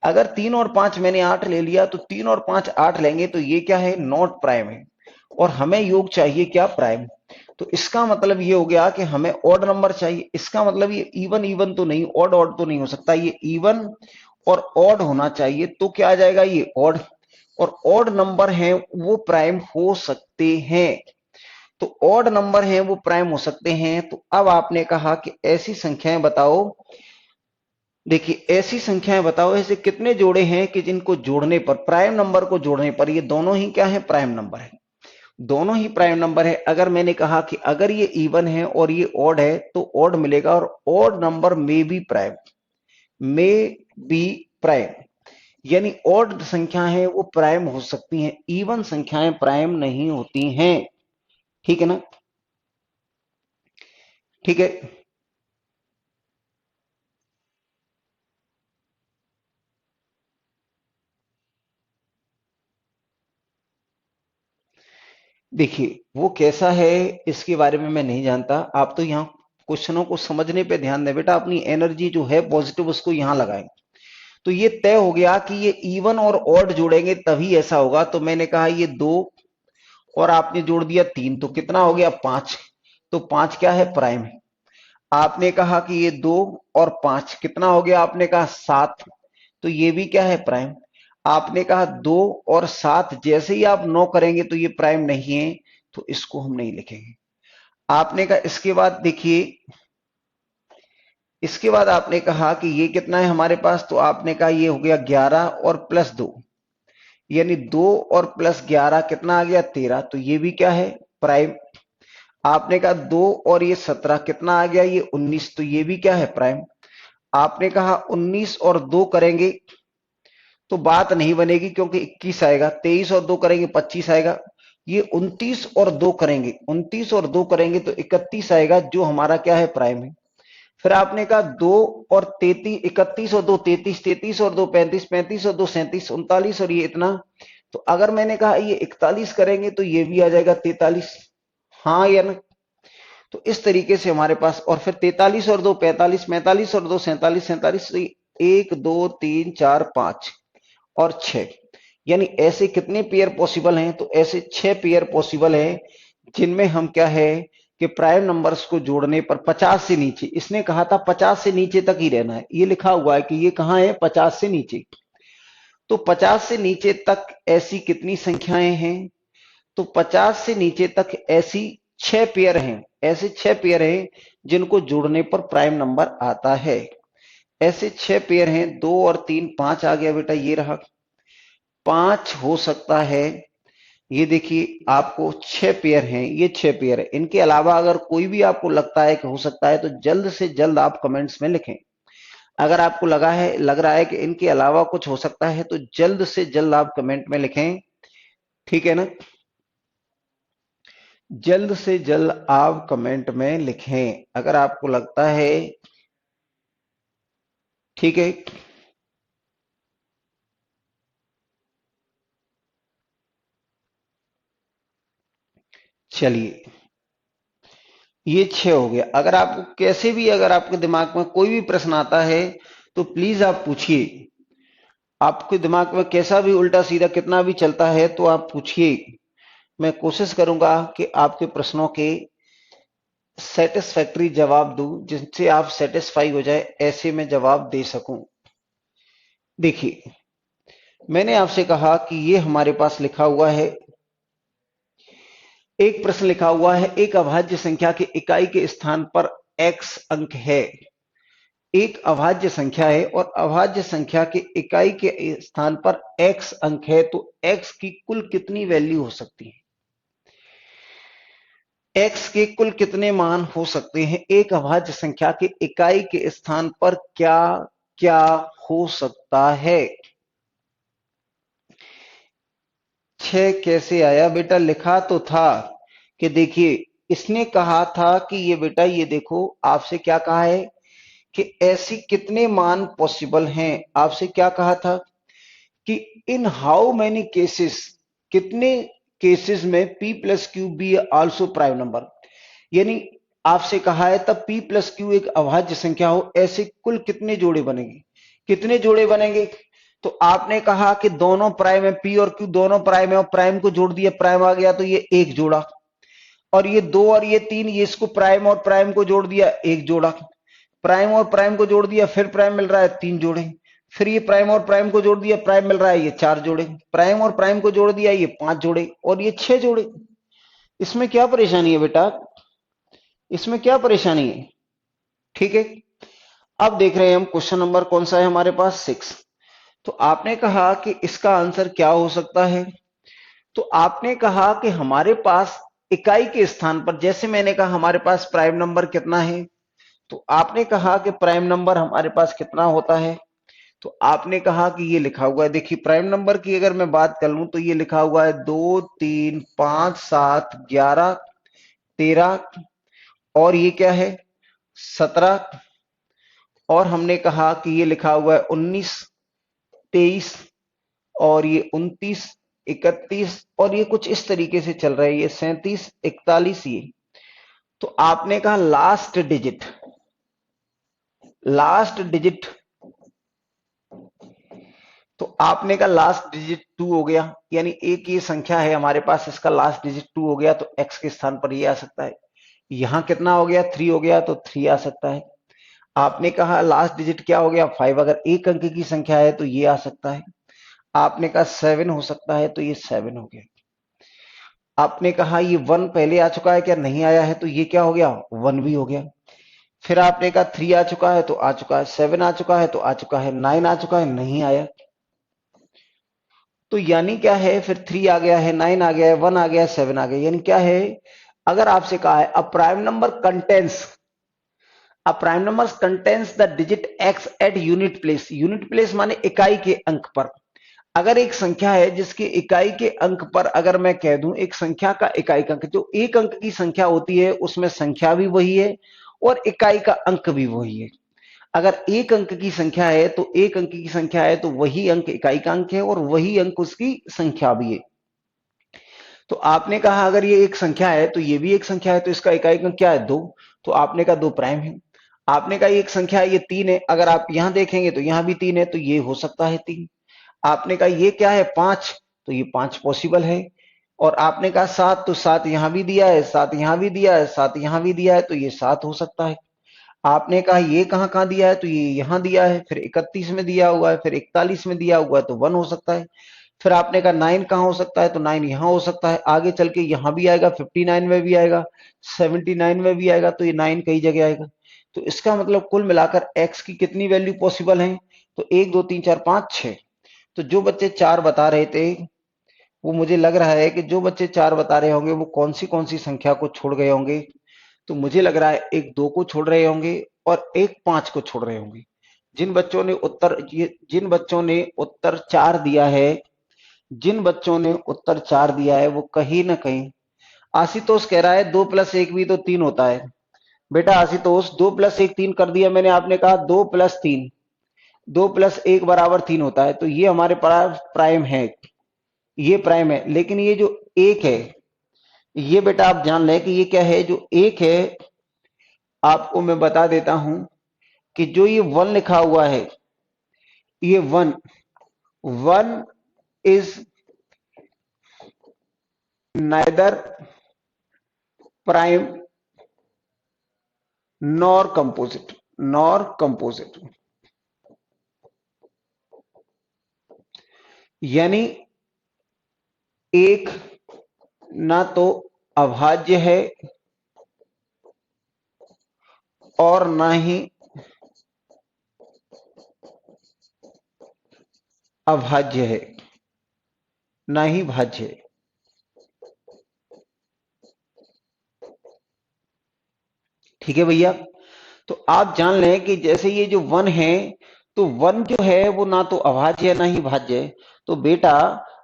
अगर 3 और 5 मैंने 8 ले लिया तो 3 और 5 8 लेंगे तो ये क्या है, नॉट प्राइम है। और हमें योग चाहिए क्या, प्राइम। तो इसका मतलब ये हो गया कि हमें ऑड नंबर चाहिए। इसका मतलब ये इवन इवन तो नहीं, ऑड ऑड तो नहीं हो सकता, ये इवन और ऑड होना चाहिए। तो क्या आ जाएगा, ये ऑड। और ऑड नंबर हैं वो प्राइम हो सकते हैं। तो ऑड नंबर हैं वो प्राइम हो सकते हैं। तो अब आपने कहा कि ऐसी संख्याएं बताओ। देखिए ऐसी संख्याएं बताओ, ऐसे कितने जोड़े हैं कि जिनको जोड़ने पर, प्राइम नंबर को जोड़ने पर, ये दोनों ही क्या है, प्राइम नंबर है। दोनों ही प्राइम नंबर है। अगर मैंने कहा कि अगर ये इवन है और ये ऑड है तो ऑड मिलेगा, और ऑड नंबर में बी प्राइम, में बी प्राइम, यानी ऑड संख्याएं हैं वो प्राइम हो सकती हैं, इवन संख्याएं प्राइम नहीं होती हैं। ठीक है ना, ठीक है। देखिए वो कैसा है इसके बारे में मैं नहीं जानता। आप तो यहाँ क्वेश्चनों को समझने पे ध्यान दें बेटा, अपनी एनर्जी जो है पॉजिटिव उसको यहाँ लगाएं। तो ये तय हो गया कि ये इवन और ऑड जोड़ेंगे तभी ऐसा होगा। तो मैंने कहा ये 2 और आपने जोड़ दिया 3, तो कितना हो गया, 5। तो 5 क्या है, प्राइम है। आपने कहा कि ये 2 और 5 कितना हो गया, आपने कहा 7, तो ये भी क्या है, प्राइम। आपने कहा 2 और 7, जैसे ही आप 9 करेंगे तो ये प्राइम नहीं है, तो इसको हम नहीं लिखेंगे। आपने कहा इसके बाद देखिए, इसके बाद आपने कहा कि ये कितना है हमारे पास, तो आपने कहा ये हो गया 11 और प्लस 2, यानी 2 और प्लस 11 कितना आ गया, 13, तो ये भी क्या है, प्राइम। आपने कहा 2 और ये 17 कितना आ गया, ये 19, तो ये भी क्या है, प्राइम। आपने कहा 19 और 2 करेंगे तो बात नहीं बनेगी क्योंकि 21 आएगा, 23 और 2 करेंगे 25 आएगा। ये 29 और 2 करेंगे, 29 और 2 करेंगे तो 31 आएगा, जो हमारा क्या है, प्राइम है। फिर आपने कहा 2 और 33, 31 और 2 33, 33 और 2 35, 35 और 2 37, 39 और ये इतना। तो अगर मैंने कहा ये 41 करेंगे तो ये भी आ जाएगा 43। हाँ या ना। तो इस तरीके से हमारे पास, और फिर 43 और 2 45, 45 और 2 47, 47, 1 2 3 4 5 और 6, यानी ऐसे कितने पेयर पॉसिबल हैं, तो ऐसे 6 पेयर पॉसिबल हैं जिनमें हम क्या है कि प्राइम नंबर्स को जोड़ने पर 50 से नीचे, इसने कहा था 50 से नीचे तक ही रहना है, ये लिखा हुआ है कि ये कहां है, 50 से नीचे। तो 50 से नीचे तक ऐसी कितनी संख्याएं हैं, तो 50 से नीचे तक ऐसी 6 पेयर हैं, ऐसे 6 पेयर हैं जिनको जोड़ने पर प्राइम नंबर आता है। ऐसे 6 पेयर हैं, 2 और 3 5 आ गया बेटा, ये रहा 5 हो सकता है। ये देखिए आपको 6 पेयर हैं, ये 6 पेयर है। इनके अलावा अगर कोई भी आपको लगता है कि हो सकता है तो जल्द से जल्द आप कमेंट्स में लिखें। अगर आपको लग रहा है कि इनके अलावा कुछ हो सकता है तो जल्द से जल्द आप कमेंट में लिखें। ठीक है ना, जल्द से जल्द आप कमेंट में लिखें अगर आपको लगता है। ठीक है, चलिए ये 6 हो गया। अगर आपको कैसे भी, अगर आपके दिमाग में कोई भी प्रश्न आता है तो प्लीज आप पूछिए। आपके दिमाग में कैसा भी उल्टा सीधा कितना भी चलता है तो आप पूछिए। मैं कोशिश करूंगा कि आपके प्रश्नों के सेटिस्फैक्टरी जवाब दूं, जिनसे आप सेटिस्फाई हो जाए, ऐसे मैं जवाब दे सकूं। देखिए मैंने आपसे कहा कि ये हमारे पास लिखा हुआ है, एक प्रश्न लिखा हुआ है, एक अभाज्य संख्या के इकाई के स्थान पर x अंक है। एक अभाज्य संख्या है और अभाज्य संख्या के इकाई के स्थान पर x अंक है, तो x की कुल कितनी वैल्यू हो सकती है, x के कुल कितने मान हो सकते हैं एक अभाज्य संख्या के इकाई के स्थान पर, क्या क्या हो सकता है। 6 कैसे आया बेटा, लिखा तो था कि देखिए इसने कहा था कि ये बेटा ये देखो, आपसे क्या कहा है कि ऐसी कितने मान पॉसिबल हैं। आपसे क्या कहा था कि इन हाउ मेनी केसेस, कितने केसेस में p plus Q be also prime number, यानी आपसे कहा है तब p प्लस क्यू एक अभाज्य संख्या हो, ऐसे कुल कितने जोड़े बनेंगे, कितने जोड़े बनेंगे। तो आपने कहा कि दोनों प्राइम है, पी और क्यू दोनों प्राइम है और प्राइम को जोड़ दिया, प्राइम आ गया तो ये एक जोड़ा, और ये दो और ये तीन, ये इसको प्राइम और प्राइम को जोड़ दिया, एक जोड़ा, प्राइम और प्राइम को जोड़ दिया, फिर प्राइम मिल रहा है तीन जोड़े, फिर ये प्राइम और प्राइम को जोड़ दिया, प्राइम मिल रहा है ये चार जोड़े, प्राइम और प्राइम को जोड़ दिया ये पांच जोड़े, और ये छह जोड़े। इसमें क्या परेशानी है बेटा, इसमें क्या परेशानी है? ठीक है। अब देख रहे हैं हम क्वेश्चन नंबर कौन सा है हमारे पास, 6। तो आपने कहा कि इसका आंसर क्या हो सकता है? तो आपने कहा कि हमारे पास इकाई के स्थान पर, जैसे मैंने कहा हमारे पास प्राइम नंबर कितना है, तो आपने कहा कि प्राइम नंबर हमारे पास कितना होता है, तो आपने कहा कि ये लिखा हुआ है, देखिए प्राइम नंबर की अगर मैं बात कर लूं तो ये लिखा हुआ है 2 3 5 7 11 13, और ये क्या है 17, और हमने कहा कि ये लिखा हुआ है 19 23, और ये 29 31, और ये कुछ इस तरीके से चल रहा है, ये 37 41 ये। तो आपने कहा लास्ट डिजिट, तो आपने कहा लास्ट डिजिट 2 हो गया, यानी एक ये संख्या है हमारे पास, इसका लास्ट डिजिट 2 हो गया, तो x के स्थान पर ये आ सकता है। यहां कितना हो गया 3 हो गया, तो 3 आ सकता है। आपने कहा लास्ट डिजिट क्या हो गया 5, अगर एक अंक की संख्या है तो ये आ सकता है। आपने कहा 7 हो सकता है, तो ये 7 हो गया। आपने कहा ये 1 पहले आ चुका है क्या, नहीं आया है, तो ये क्या हो गया 1 भी हो गया। फिर आपने कहा 3 आ चुका है, तो आ चुका है, 7 आ चुका है, तो आ चुका है, 9 आ चुका है, नहीं आया। तो यानी क्या है, फिर 3 आ गया है, 9 आ गया है, 1 आ गया है, 7 आ गया, यानी क्या है, अगर आपसे कहा है a prime number contains the digit x at unit place माने इकाई के अंक पर। अगर एक संख्या है जिसके इकाई के अंक पर, अगर मैं कह दूं एक संख्या का इकाई का अंक, जो एक अंक की संख्या होती है उसमें संख्या भी वही है और इकाई का अंक भी वही है। अगर एक अंक की संख्या है तो एक अंक की संख्या है तो वही अंक इकाई का अंक है और वही अंक उसकी संख्या भी है। तो आपने कहा अगर ये एक संख्या है तो ये भी एक संख्या है, तो इसका इकाई अंक क्या है 2, तो आपने कहा 2 प्राइम है। आपने कहा एक संख्या है ये 3 है, अगर आप यहां देखेंगे तो यहां भी 3 है, तो ये हो सकता है 3। आपने कहा ये क्या है 5, तो ये 5 पॉसिबल है। और आपने कहा 7, तो 7 यहां भी दिया है, 7 यहां भी दिया है, 7 यहां भी दिया है, तो ये 7 हो सकता है। आपने कहा ये कहां कहां दिया है, तो ये यहां दिया है, फिर 31 में दिया हुआ है, फिर 41 में दिया हुआ है, तो 1 हो सकता है। फिर आपने कहा 9 कहां हो सकता है, तो 9 यहां हो सकता है, आगे चल के यहां भी आएगा, 59 में भी आएगा, 79 में भी आएगा, तो ये 9 कई जगह आएगा। तो इसका मतलब कुल मिलाकर x की कितनी वैल्यू पॉसिबल है, तो 1 2 3 4 5 6। तो जो बच्चे 4 बता रहे थे, वो मुझे लग रहा है कि जो बच्चे 4 बता रहे होंगे वो कौन सी संख्या को छोड़ गए होंगे, तो मुझे लग रहा है एक 2 को छोड़ रहे होंगे और एक 5 को छोड़ रहे होंगे। जिन बच्चों ने उत्तर 4 दिया है, जिन बच्चों ने उत्तर 4 दिया है वो कहीं ना कहीं, आशुतोष कह रहा है 2 प्लस 1 भी तो 3 होता है। बेटा आशुतोष 2 प्लस 1 3 कर दिया मैंने, आपने कहा 2 प्लस 3, 2 प्लस 1 बराबर 3 होता है, तो ये हमारे पास प्राइम है, ये प्राइम है। लेकिन ये जो एक है, ये बेटा आप जान लें कि ये क्या है, जो एक है आपको मैं बता देता हूं कि जो ये 1 लिखा हुआ है, ये 1 is neither prime nor composite, यानी एक ना तो अभाज्य है और ना ही अभाज्य है, ना ही भाज्य है। ठीक है भैया, तो आप जान लें कि जैसे ये जो 1 है, तो 1 जो है वो ना तो अभाज्य है ना ही भाज्य है। तो बेटा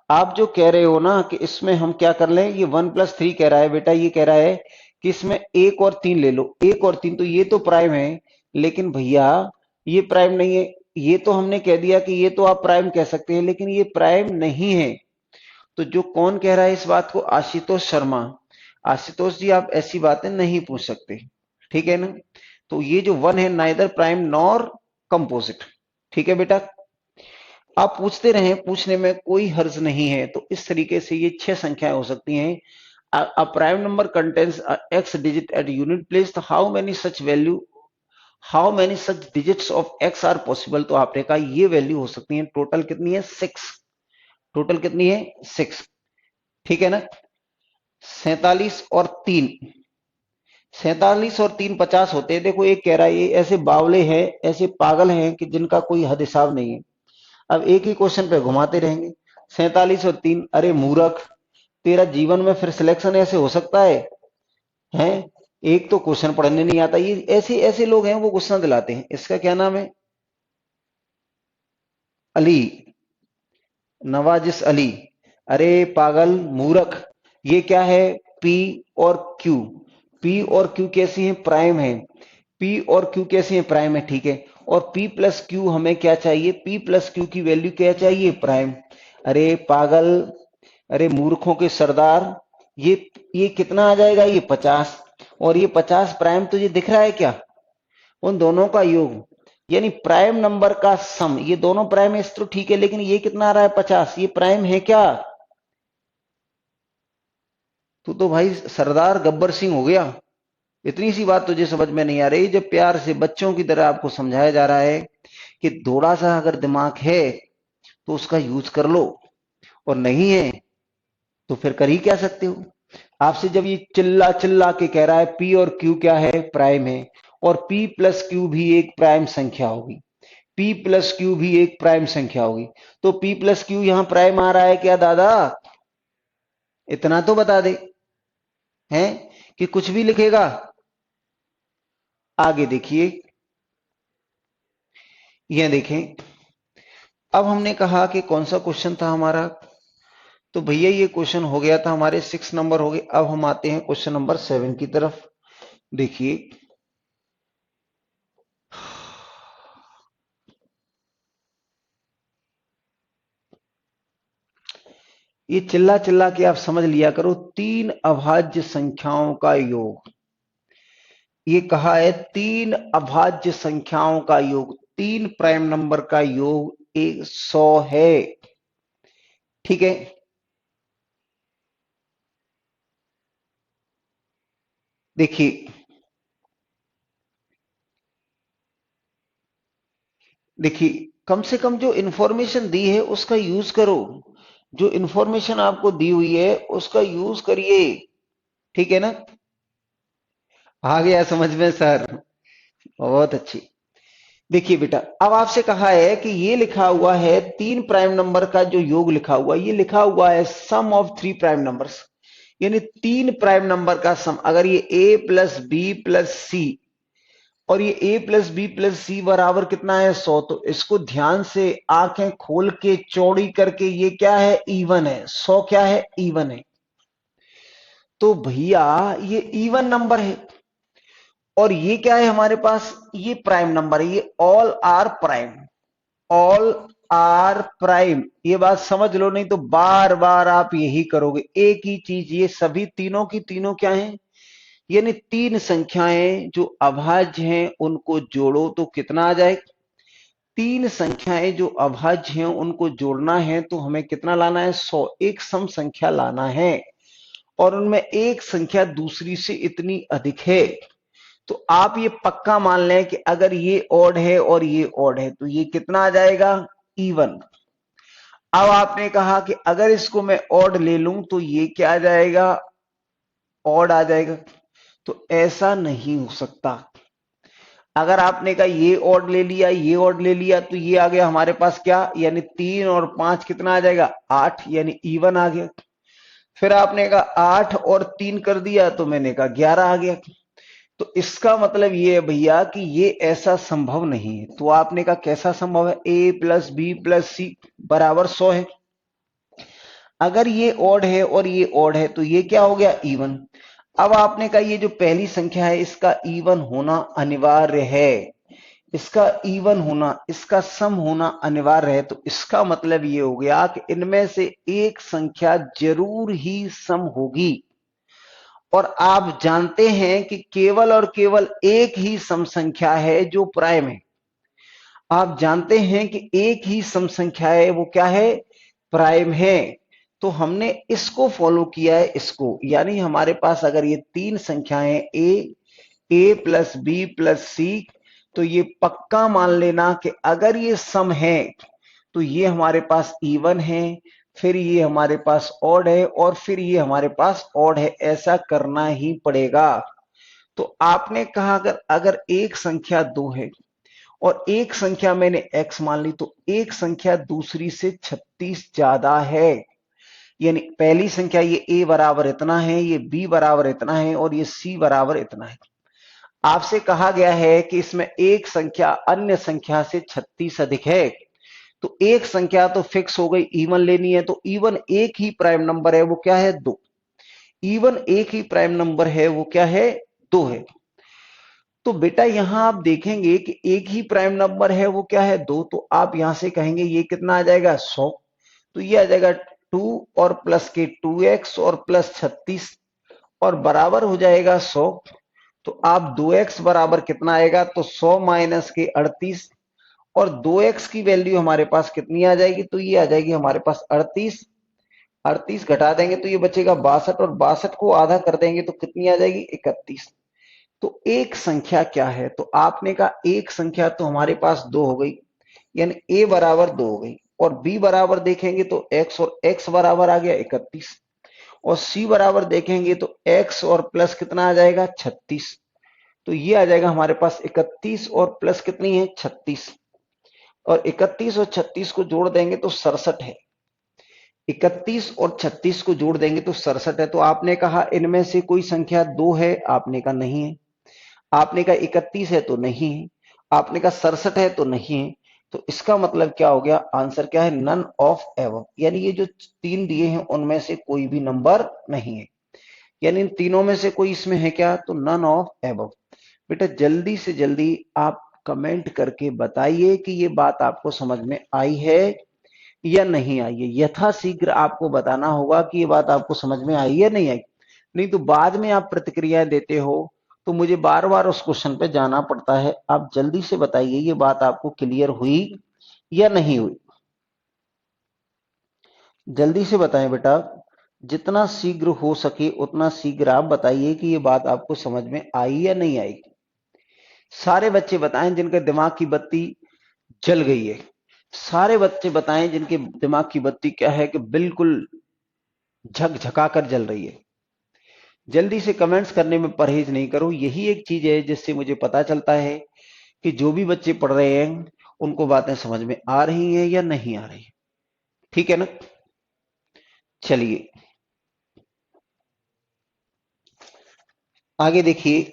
आप जो कह रहे हो ना कि इसमें हम क्या कर लें, ये 1 प्लस 3 कह रहा है, बेटा ये कह रहा है कि इसमें 1 और 3 ले लो, 1 और 3, तो ये तो प्राइम है, लेकिन भैया ये प्राइम नहीं है। ये तो हमने कह दिया कि ये तो आप प्राइम कह सकते हैं, लेकिन ये प्राइम नहीं है। तो जो कौन कह रहा है इस बात को, आशुतोष शर्मा। आशुतोष जी आप ऐसी बातें नहीं पूछ सकते, ठीक है ना। तो ये जो 1 है नाइदर प्राइम नॉर कंपोजिट, ठीक है बेटा। आप पूछते रहें, पूछने में कोई हर्ज नहीं है। तो इस तरीके से ये 6 संख्याएं हो सकती हैं। A prime number contains a x digit at unit place. तो how many such digits of x are possible? तो आपने कहा ये वैल्यू हो सकती है, टोटल कितनी है 6। टोटल कितनी है 6, ठीक है ना। 47 और 3, 47 और 3 50 होते हैं। देखो एक कह रहा है ये ऐसे बावले हैं, ऐसे पागल हैं कि जिनका कोई हद हिसाब नहीं है। अब एक ही क्वेश्चन पे घुमाते रहेंगे। 47 और 3, अरे मूर्ख, तेरा जीवन में फिर सिलेक्शन ऐसे हो सकता है? हैं, एक तो क्वेश्चन पढ़ने नहीं आता। ये ऐसे ऐसे लोग हैं, वो गुस्सा दिलाते हैं। इसका क्या नाम है? अली, नवाजिस अली। अरे पागल मूर्ख, ये क्या है? पी और क्यू। पी और क्यू कैसी हैं? प्राइम है। पी और क्यू कैसी हैं? प्राइम है, ठीक है। और पी प्लस क्यू हमें क्या चाहिए? पी प्लस क्यू की वैल्यू क्या चाहिए? प्राइम। अरे पागल, अरे मूर्खों के सरदार, ये कितना आ जाएगा? ये 50। और ये 50 प्राइम तुझे दिख रहा है क्या? उन दोनों का योग, यानी प्राइम नंबर का सम। ये दोनों प्राइम है तो ठीक है, लेकिन ये कितना आ रहा है? 50। ये प्राइम है क्या? तू तो भाई सरदार गब्बर सिंह हो गया। इतनी सी बात तुझे समझ में नहीं आ रही? जब प्यार से बच्चों की तरह आपको समझाया जा रहा है कि थोड़ा सा अगर दिमाग है तो उसका यूज कर लो, और नहीं है तो फिर कर ही क्या सकते हो। आपसे जब ये चिल्ला चिल्ला के कह रहा है पी और क्यू क्या है? प्राइम है। और पी प्लस क्यू भी एक प्राइम संख्या होगी। पी प्लस क्यू भी एक प्राइम संख्या होगी। तो पी प्लस क्यू यहां प्राइम आ रहा है क्या दादा? इतना तो बता दे, हैं कि कुछ भी लिखेगा। आगे देखिए, ये देखें। अब हमने कहा कि कौन सा क्वेश्चन था हमारा? तो भैया ये क्वेश्चन हो गया था हमारे 6 नंबर हो गए। अब हम आते हैं क्वेश्चन नंबर 7 की तरफ। देखिए, ये चिल्ला चिल्ला के आप समझ लिया करो। 3 अभाज्य संख्याओं का योग। ये कहा है 3 अभाज्य संख्याओं का योग, 3 प्राइम नंबर का योग 100 है, ठीक है। देखिए, देखिए कम से कम जो इंफॉर्मेशन दी है उसका यूज करो। जो इंफॉर्मेशन आपको दी हुई है उसका यूज करिए, ठीक है ना। आ गया समझ में सर? बहुत अच्छी। देखिए बेटा, अब आपसे कहा है कि ये लिखा हुआ है 3 प्राइम नंबर का जो योग लिखा हुआ है, ये लिखा हुआ है सम ऑफ 3 प्राइम नंबर्स, यानी 3 प्राइम नंबर का सम। अगर ये ए प्लस बी प्लस सी, और ये ए प्लस बी प्लस सी बराबर कितना है? 100। तो इसको ध्यान से आंखें खोल के चौड़ी करके, ये क्या है? इवन है। 100 क्या है? इवन है। तो भैया ये इवन नंबर है। और ये क्या है हमारे पास? ये प्राइम नंबर है। ये all are prime, all are prime. ये बात समझ लो, नहीं तो बार बार आप यही करोगे एक ही चीज। ये सभी तीनों की तीनों क्या हैं? यानी 3 संख्याएं जो अभाज्य हैं उनको जोड़ो तो कितना आ जाए? 3 संख्याएं जो अभाज्य हैं उनको जोड़ना है तो हमें कितना लाना है? 100। एक सम संख्या लाना है, और उनमें एक संख्या दूसरी से इतनी अधिक है। तो आप ये पक्का मान लें कि अगर ये ऑड है और ये ऑड है तो ये कितना आ जाएगा? इवन। अब आपने कहा कि अगर इसको मैं ऑड ले लूं तो ये क्या आ जाएगा? ऑड आ जाएगा। तो ऐसा नहीं हो सकता। अगर आपने कहा ये ऑड ले लिया, ये ऑड ले लिया, तो ये आ गया हमारे पास क्या? यानी 3 और 5 कितना आ जाएगा? 8, यानी इवन आ गया। फिर आपने कहा 8 और 3 कर दिया तो मैंने कहा 11 आ गया। तो इसका मतलब ये है भैया कि ये ऐसा संभव नहीं है। तो आपने कहा कैसा संभव है? ए प्लस बी प्लस सी बराबर 100 है। अगर ये ऑड है और ये ऑड है तो ये क्या हो गया? इवन। अब आपने कहा ये जो पहली संख्या है इसका इवन होना अनिवार्य है। इसका इवन होना, इसका सम होना अनिवार्य है। तो इसका मतलब ये हो गया कि इनमें से एक संख्या जरूर ही सम होगी। और आप जानते हैं कि केवल और केवल एक ही सम संख्या है जो प्राइम है। आप जानते हैं कि एक ही सम संख्या है वो क्या है, प्राइम है। तो हमने इसको फॉलो किया है, इसको, यानी हमारे पास अगर ये तीन संख्याएं ए प्लस बी प्लस सी, तो ये पक्का मान लेना कि अगर ये सम है तो ये हमारे पास इवन है, फिर ये हमारे पास ऑड है, और फिर ये हमारे पास ऑड है, ऐसा करना ही पड़ेगा। तो आपने कहा अगर अगर एक संख्या दो है और एक संख्या मैंने x मान ली, तो एक संख्या दूसरी से 36 ज्यादा है। यानी पहली संख्या ये a बराबर इतना है, ये b बराबर इतना है, और ये c बराबर इतना है। आपसे कहा गया है कि इसमें एक संख्या अन्य संख्या से 36 अधिक है। तो एक संख्या तो फिक्स हो गई, इवन लेनी है, तो इवन एक ही प्राइम नंबर है, वो क्या है, दो। इवन एक ही प्राइम नंबर है, वो क्या है, दो है। तो बेटा यहां आप देखेंगे कि एक ही प्राइम नंबर है, वो क्या है, दो। तो आप यहां से कहेंगे ये कितना आ जाएगा, 100। तो ये आ जाएगा 2 और प्लस के 2x और प्लस 36 और बराबर हो जाएगा 100। तो आप 2x बराबर कितना आएगा, तो 100 माइनस के 38, और 2x की वैल्यू हमारे पास कितनी आ जाएगी, तो ये आ जाएगी हमारे पास 38। 38 घटा देंगे तो ये बचेगा 62, और 62 को आधा कर देंगे तो कितनी आ जाएगी, 31। तो एक संख्या क्या है, तो आपने कहा एक संख्या तो हमारे पास दो हो गई, यानी ए बराबर दो हो गई, और बी बराबर देखेंगे तो एक्स, और एक्स बराबर आ गया 31, और सी बराबर देखेंगे तो एक्स और प्लस कितना आ जाएगा, 36। तो ये आ जाएगा हमारे पास 31 और प्लस कितनी है, 36, और 31 और 36 को जोड़ देंगे तो 67 है। 31 और 36 को जोड़ देंगे तो 67 है। तो आपने कहा इनमें से कोई संख्या दो है, आपने कहा नहीं है। आपने कहा 31 है तो नहीं है। आपने कहा 67 है तो नहीं है। तो इसका मतलब क्या हो गया, आंसर क्या है, नन ऑफ एवव। यानी ये जो तीन दिए हैं उनमें से कोई भी नंबर नहीं है, यानी इन तीनों में से कोई इसमें है क्या, तो नन ऑफ एबव। बेटा जल्दी से जल्दी आप कमेंट करके बताइए कि ये बात आपको समझ में आई है या नहीं आई है। यथाशीघ्र आपको बताना होगा कि ये बात आपको समझ में आई या नहीं आई। नहीं तो बाद में आप प्रतिक्रियाएं देते हो तो मुझे बार बार उस क्वेश्चन पे जाना पड़ता है। आप जल्दी से बताइए ये बात आपको क्लियर हुई या नहीं हुई, जल्दी से बताएं बेटा। जितना शीघ्र हो सके उतना शीघ्र आप बताइए कि ये बात आपको समझ में आई या नहीं आई। सारे बच्चे बताएं जिनके दिमाग की बत्ती जल गई है। सारे बच्चे बताएं जिनके दिमाग की बत्ती क्या है कि बिल्कुल झकझका कर जल रही है। जल्दी से कमेंट्स करने में परहेज नहीं करो। यही एक चीज है जिससे मुझे पता चलता है कि जो भी बच्चे पढ़ रहे हैं उनको बातें समझ में आ रही हैं या नहीं आ रही। ठीक है ना, चलिए आगे देखिए।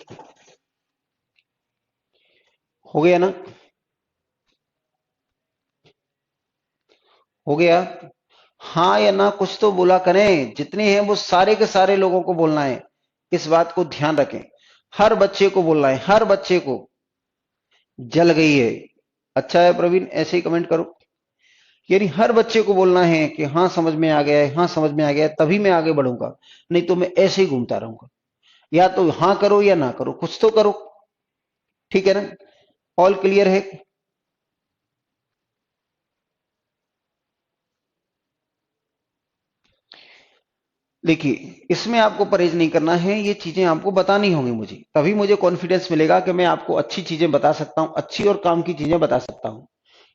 हो गया ना, हो गया, हाँ या ना कुछ तो बोला करें। जितने हैं वो सारे के सारे लोगों को बोलना है, इस बात को ध्यान रखें। हर बच्चे को बोलना है, हर बच्चे को। जल गई है, अच्छा है प्रवीण, ऐसे ही कमेंट करो। यानी हर बच्चे को बोलना है कि हाँ समझ में आ गया है, हाँ समझ में आ गया है, तभी मैं आगे बढ़ूंगा, नहीं तो मैं ऐसे ही घूमता रहूंगा। या तो हाँ करो या ना करो, कुछ तो करो। ठीक है ना, ऑल क्लियर है। देखिए इसमें आपको परहेज नहीं करना है, ये चीजें आपको बतानी होंगी मुझे, तभी मुझे कॉन्फिडेंस मिलेगा कि मैं आपको अच्छी चीजें बता सकता हूं, अच्छी और काम की चीजें बता सकता हूं।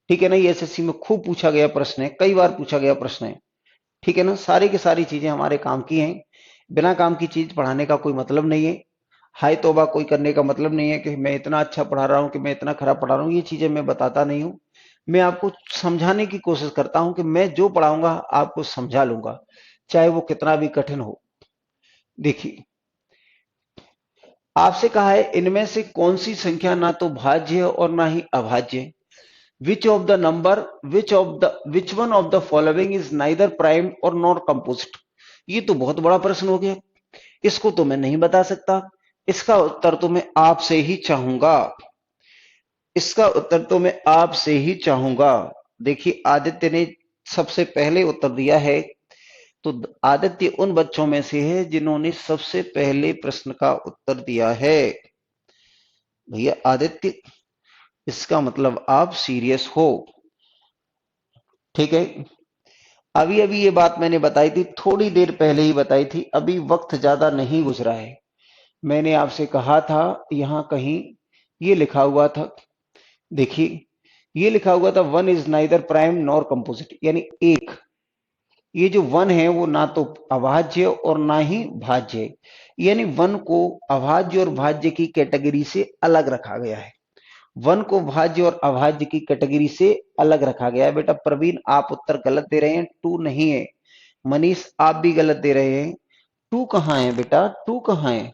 ठीक है ना, ये एसएससी में खूब पूछा गया प्रश्न है, कई बार पूछा गया प्रश्न है। ठीक है ना, सारी की सारी चीजें हमारे काम की हैं। बिना काम की चीज पढ़ाने का कोई मतलब नहीं है। हाय तौबा कोई करने का मतलब नहीं है कि मैं इतना अच्छा पढ़ा रहा हूं कि मैं इतना खराब पढ़ा रहा हूं। ये चीजें मैं बताता नहीं हूं। मैं आपको समझाने की कोशिश करता हूं कि मैं जो पढ़ाऊंगा आपको समझा लूंगा, चाहे वो कितना भी कठिन हो। देखिए आपसे कहा है इनमें से कौन सी संख्या ना तो भाज्य है और ना ही अभाज्य। Which of the number, which one of the following is neither prime और नॉट कंपोजिट। ये तो बहुत बड़ा प्रश्न हो गया, इसको तो मैं नहीं बता सकता। इसका उत्तर तो मैं आपसे ही चाहूंगा, इसका उत्तर तो मैं आपसे ही चाहूंगा। देखिए आदित्य ने सबसे पहले उत्तर दिया है, तो आदित्य उन बच्चों में से है जिन्होंने सबसे पहले प्रश्न का उत्तर दिया है। भैया आदित्य इसका मतलब आप सीरियस हो। ठीक है, अभी अभी ये बात मैंने बताई थी, थोड़ी देर पहले ही बताई थी, अभी वक्त ज्यादा नहीं गुजरा है। मैंने आपसे कहा था यहां कहीं ये लिखा हुआ था, देखिए ये लिखा हुआ था one is neither prime nor composite, यानी एक, ये जो वन है वो ना तो अभाज्य और ना ही भाज्य है, यानी वन को अभाज्य और भाज्य की कैटेगरी से अलग रखा गया है। वन को भाज्य और अभाज्य की कैटेगरी से अलग रखा गया है। बेटा प्रवीण आप उत्तर गलत दे रहे हैं, टू नहीं है। मनीष आप भी गलत दे रहे हैं, टू कहाँ है बेटा, टू कहाँ है?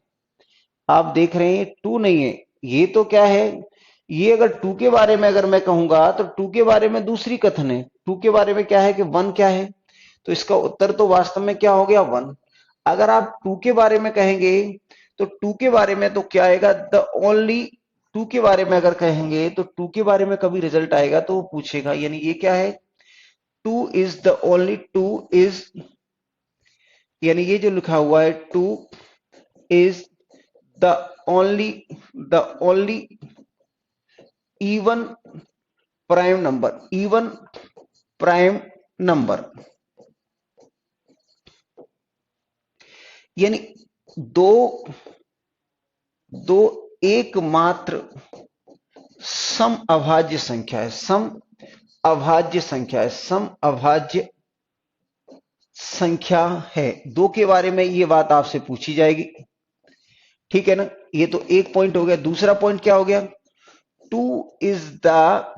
आप देख रहे हैं टू नहीं है। ये तो क्या है, ये अगर टू के बारे में अगर मैं कहूंगा तो टू के बारे में दूसरी कथन है, टू के बारे में क्या है कि वन क्या है, तो इसका उत्तर तो वास्तव में क्या हो गया, वन। अगर आप टू के बारे में कहेंगे तो टू के बारे में तो क्या आएगा, द ओनली, टू के बारे में अगर कहेंगे तो टू के बारे में कभी रिजल्ट आएगा तो वो पूछेगा, यानी ये क्या है, two is the only, two is, यानी ये जो लिखा हुआ है two is the only, the only even prime number, even prime number, यानी दो, दो एकमात्र सम अभाज्य संख्या है, सम अभाज्य संख्या है, सम अभाज्य संख्या है। दो के बारे में ये बात आपसे पूछी जाएगी, ठीक है ना। ये तो एक पॉइंट हो गया। दूसरा पॉइंट क्या हो गया, two is the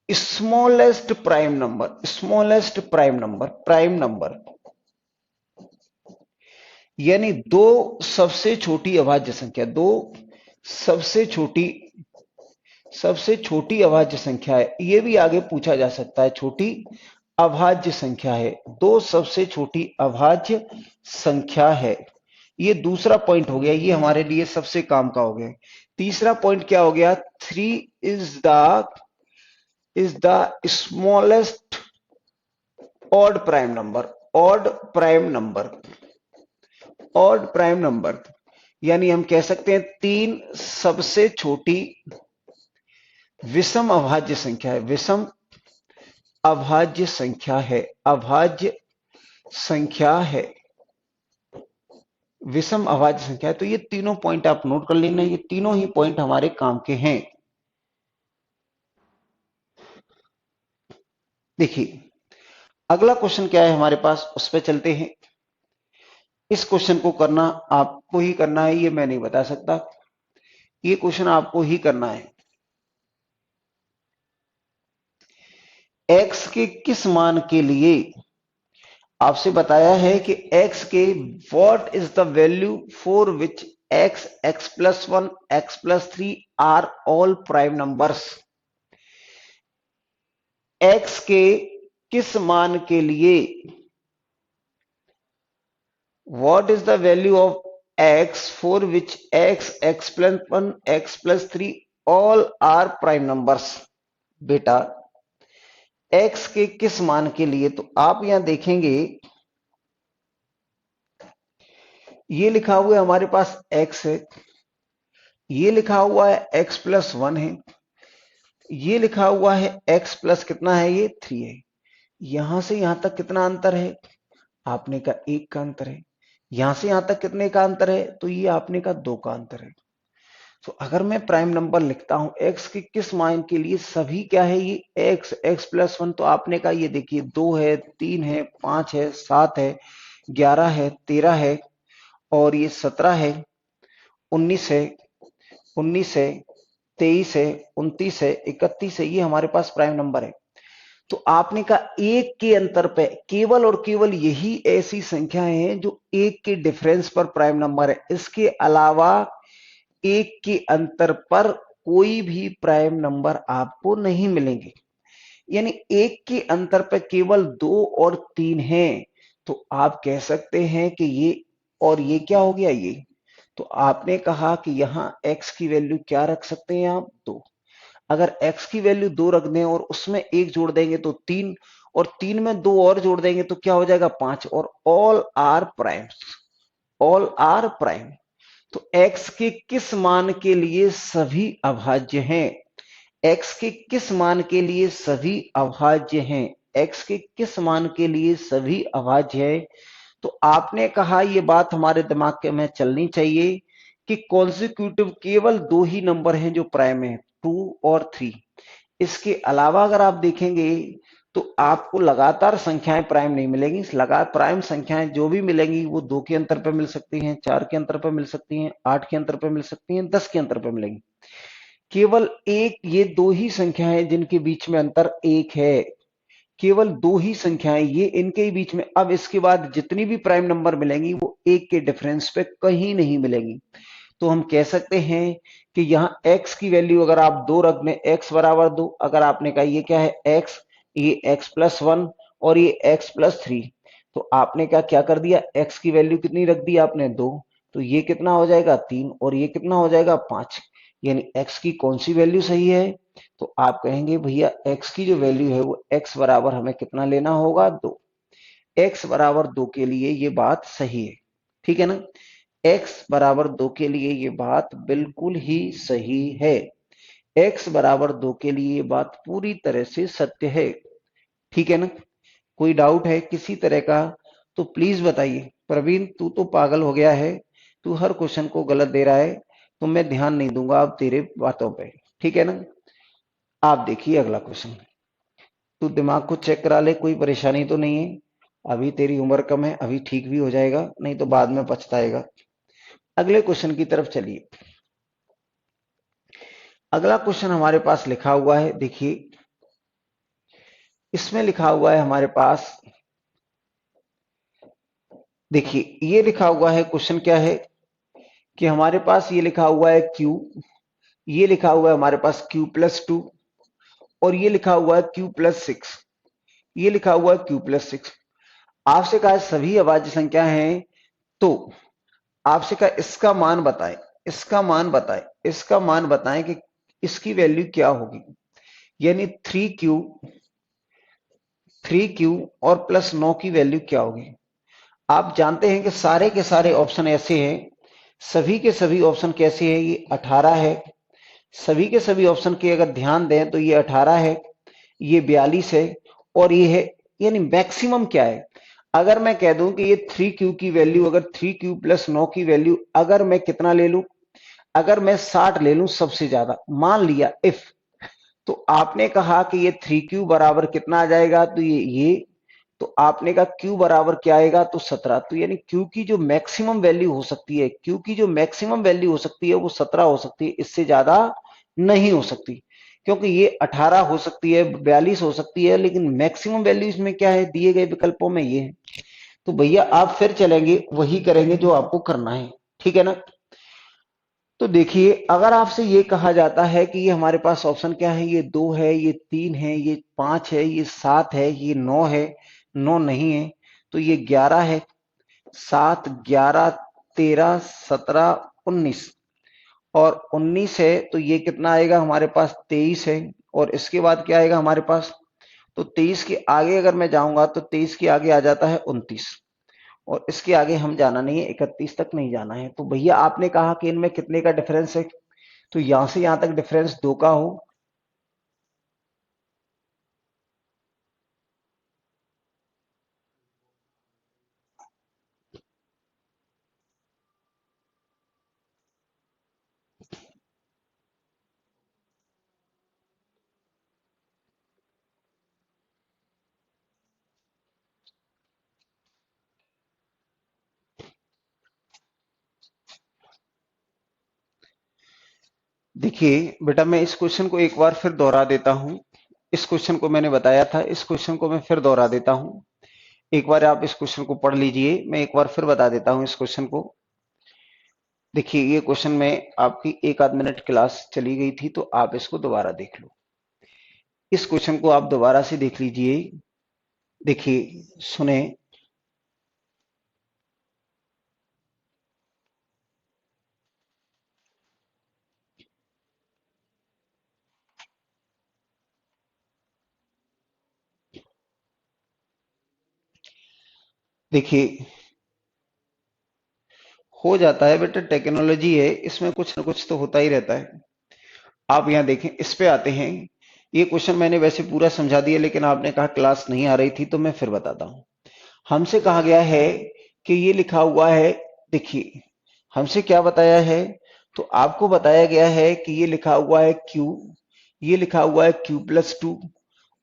smallest prime number, smallest prime number, prime number, यानी दो सबसे छोटी अभाज्य संख्या, दो सबसे छोटी, सबसे छोटी अभाज्य संख्या है, ये भी आगे पूछा जा सकता है, छोटी अभाज्य संख्या है, दो सबसे छोटी अभाज्य संख्या है। ये दूसरा पॉइंट हो गया, ये हमारे लिए सबसे काम का हो गया। तीसरा पॉइंट क्या हो गया, three is the smallest odd prime number, odd prime number, odd prime number, यानी हम कह सकते हैं तीन सबसे छोटी विषम अभाज्य संख्या है, विषम अभाज्य संख्या है, अभाज्य संख्या है, विषम अभाज्य संख्या है। तो ये तीनों पॉइंट आप नोट कर लेना, ये तीनों ही पॉइंट हमारे काम के हैं। देखिए अगला क्वेश्चन क्या है हमारे पास, उस पर चलते हैं। इस क्वेश्चन को करना आपको ही करना है, ये मैं नहीं बता सकता, ये क्वेश्चन आपको ही करना है। x के किस मान के लिए आपसे बताया है कि x के what is the value for which x, x plus one, x plus three are all prime numbers. x के किस मान के लिए what is the value of x for which x, x plus one, x plus three all are prime numbers. बेटा x के किस मान के लिए, तो आप यहां देखेंगे ये लिखा हुआ है हमारे पास x है, ये लिखा हुआ है x प्लस वन है, ये लिखा हुआ है x प्लस कितना है, ये थ्री है। यहां से यहां तक कितना अंतर है, आपने का एक का अंतर है। यहां से यहां तक कितने का अंतर है, तो ये आपने का दो का अंतर है। तो अगर मैं प्राइम नंबर लिखता हूं x के किस मान के लिए, सभी क्या है, ये x, x प्लस वन, तो आपने का ये देखिए दो है, तीन है, पांच है, सात है, 11 है, 13 है, और ये 17 है, 19 है, 19 है, 23 है, 29 है, 31 है, ये हमारे पास प्राइम नंबर है। तो आपने कहा एक के अंतर पे केवल और केवल यही ऐसी संख्याएं हैं जो एक के डिफरेंस पर प्राइम नंबर है, इसके अलावा एक के अंतर पर कोई भी प्राइम नंबर आपको नहीं मिलेंगे। यानी एक के अंतर पर केवल दो और तीन हैं, तो आप कह सकते हैं कि ये और ये क्या हो गया, ये। तो आपने कहा कि यहां x की वैल्यू क्या रख सकते हैं आप, दो। अगर x की वैल्यू दो रख दें और उसमें एक जोड़ देंगे तो तीन, और तीन में दो और जोड़ देंगे तो क्या हो जाएगा, पांच, और all are prime, all are prime. तो x के किस मान के लिए सभी अभाज्य हैं? x के किस मान के लिए सभी अभाज्य हैं? x के किस मान के लिए सभी अभाज्य है? तो आपने कहा ये बात हमारे दिमाग के में चलनी चाहिए कि कॉन्सिक्यूटिव केवल दो ही नंबर हैं जो प्राइम है, 2 और 3। इसके अलावा अगर आप देखेंगे तो आपको लगातार संख्याएं प्राइम नहीं मिलेंगी। लगातार प्राइम संख्याएं जो भी मिलेंगी वो 2 के अंतर पर मिल सकती हैं, 4 के अंतर पर मिल सकती हैं, 8 के अंतर पर मिल सकती हैं, 10 के अंतर पर मिलेंगी। केवल एक, ये दो ही संख्याएं जिनके बीच में अंतर एक है, केवल दो ही संख्याएं, ये इनके ही बीच में। अब इसके बाद जितनी भी प्राइम नंबर मिलेंगी वो एक के डिफरेंस पे कहीं नहीं मिलेंगी। तो हम कह सकते हैं कि यहाँ x की वैल्यू अगर आप 2 रख दें, x बराबर 2, अगर आपने कहा ये क्या है x, ये x प्लस 1 और ये x प्लस 3, तो आपने क्या कर दिया, x की वैल्यू कितनी रख दी आपने 2, तो ये कितना हो जाएगा 3 और ये कितना हो जाएगा 5। यानी x की कौन सी वैल्यू सही है? तो आप कहेंगे भैया x की जो वैल्यू है वो x बराबर हमें कितना लेना होगा 2। x बराबर 2 के लिए ये बात सही है, ठीक है ना? x बराबर 2 के लिए ये बात बिल्कुल ही सही है। x बराबर 2 के लिए ये बात पूरी तरह से सत्य है, ठीक है ना? कोई डाउट है किसी तरह का तो प्लीज बताइए। प्रवीण तू तो पागल हो गया है, तू हर क्वेश्चन को गलत दे रहा है, तो मैं ध्यान नहीं दूंगा अब तेरे बातों पे, ठीक है ना? आप देखिए अगला क्वेश्चन। तू दिमाग को चेक करा ले, कोई परेशानी तो नहीं है? अभी तेरी उम्र कम है, अभी ठीक भी हो जाएगा, नहीं तो बाद में पछताएगा। अगले क्वेश्चन की तरफ चलिए। अगला क्वेश्चन हमारे पास लिखा हुआ है, देखिए इसमें लिखा हुआ है हमारे पास, देखिए ये लिखा हुआ है, क्वेश्चन क्या है कि हमारे पास ये लिखा हुआ है q, ये लिखा हुआ है हमारे पास q प्लस 2 और ये लिखा हुआ है q प्लस 6, ये लिखा हुआ है q प्लस 6। आपसे कहा सभी अभाज्य संख्या हैं, तो आपसे कहा इसका मान बताएं, इसका मान बताएं, इसका मान बताएं कि इसकी वैल्यू क्या होगी। यानी 3q और प्लस 9 की वैल्यू क्या होगी। आप जानते हैं कि सारे के सारे ऑप्शन ऐसे हैं, सभी के सभी ऑप्शन कैसे हैं, ये 18 है, सभी के सभी ऑप्शन के अगर ध्यान दें तो ये 18 है, ये 42 है और ये है। यानी मैक्सिमम क्या है? अगर मैं कह दूं कि ये 3q की वैल्यू, अगर 3q प्लस 9 की वैल्यू अगर मैं कितना ले लूं, अगर मैं 60 ले लूं सबसे ज्यादा, मान लिया इफ, तो आपने कहा कि ये 3q बराबर कितना आ जाएगा, तो ये तो आपने कहा q बराबर क्या आएगा, तो 17। तो यानी q की जो मैक्सिमम वैल्यू हो सकती है, q की जो मैक्सिमम वैल्यू हो सकती है वो 17 हो सकती है, इससे ज्यादा नहीं हो सकती। क्योंकि ये 18 हो सकती है, 42 हो सकती है, लेकिन मैक्सिमम वैल्यू इसमें क्या है, दिए गए विकल्पों में ये है। तो भैया आप फिर चलेंगे, वही करेंगे जो आपको करना है, ठीक है ना? तो देखिए अगर आपसे ये कहा जाता है कि ये हमारे पास ऑप्शन क्या है, ये 2 है, ये 3 है, ये 5 है, ये 7 है, ये 9 है, 9 नहीं है, तो ये 11 है, 7 11 13 17 19 और 19 है, तो ये कितना आएगा हमारे पास 23 है। और इसके बाद क्या आएगा हमारे पास, तो 23 के आगे अगर मैं जाऊंगा तो 23 के आगे आ जाता है 29 और इसके आगे हम जाना नहीं है, 31 तक नहीं जाना है। तो भैया आपने कहा कि इनमें कितने का डिफरेंस है, तो यहां से यहां तक डिफरेंस 2 का हो। देखिए बेटा मैं इस क्वेश्चन को एक बार फिर दोहरा देता हूं, इस क्वेश्चन को मैंने बताया था, इस क्वेश्चन को मैं फिर दोहरा देता हूं। एक बार आप इस क्वेश्चन को पढ़ लीजिए, मैं एक बार फिर बता देता हूं इस क्वेश्चन को। देखिए ये क्वेश्चन में आपकी एक आध मिनट क्लास चली गई थी, तो आप इसको दोबारा देख लो, इस क्वेश्चन को आप दोबारा से देख लीजिए। देखिए सुने, देखिए हो जाता है बेटा, टेक्नोलॉजी है, इसमें कुछ ना कुछ तो होता ही रहता है। आप यहाँ देखें, इस पे आते हैं। ये क्वेश्चन मैंने वैसे पूरा समझा दिया, लेकिन आपने कहा क्लास नहीं आ रही थी, तो मैं फिर बताता हूँ। हमसे कहा गया है कि ये लिखा हुआ है, देखिए हमसे क्या बताया है, तो आपको बताया गया है कि ये लिखा हुआ है Q, ये लिखा हुआ है Q+2,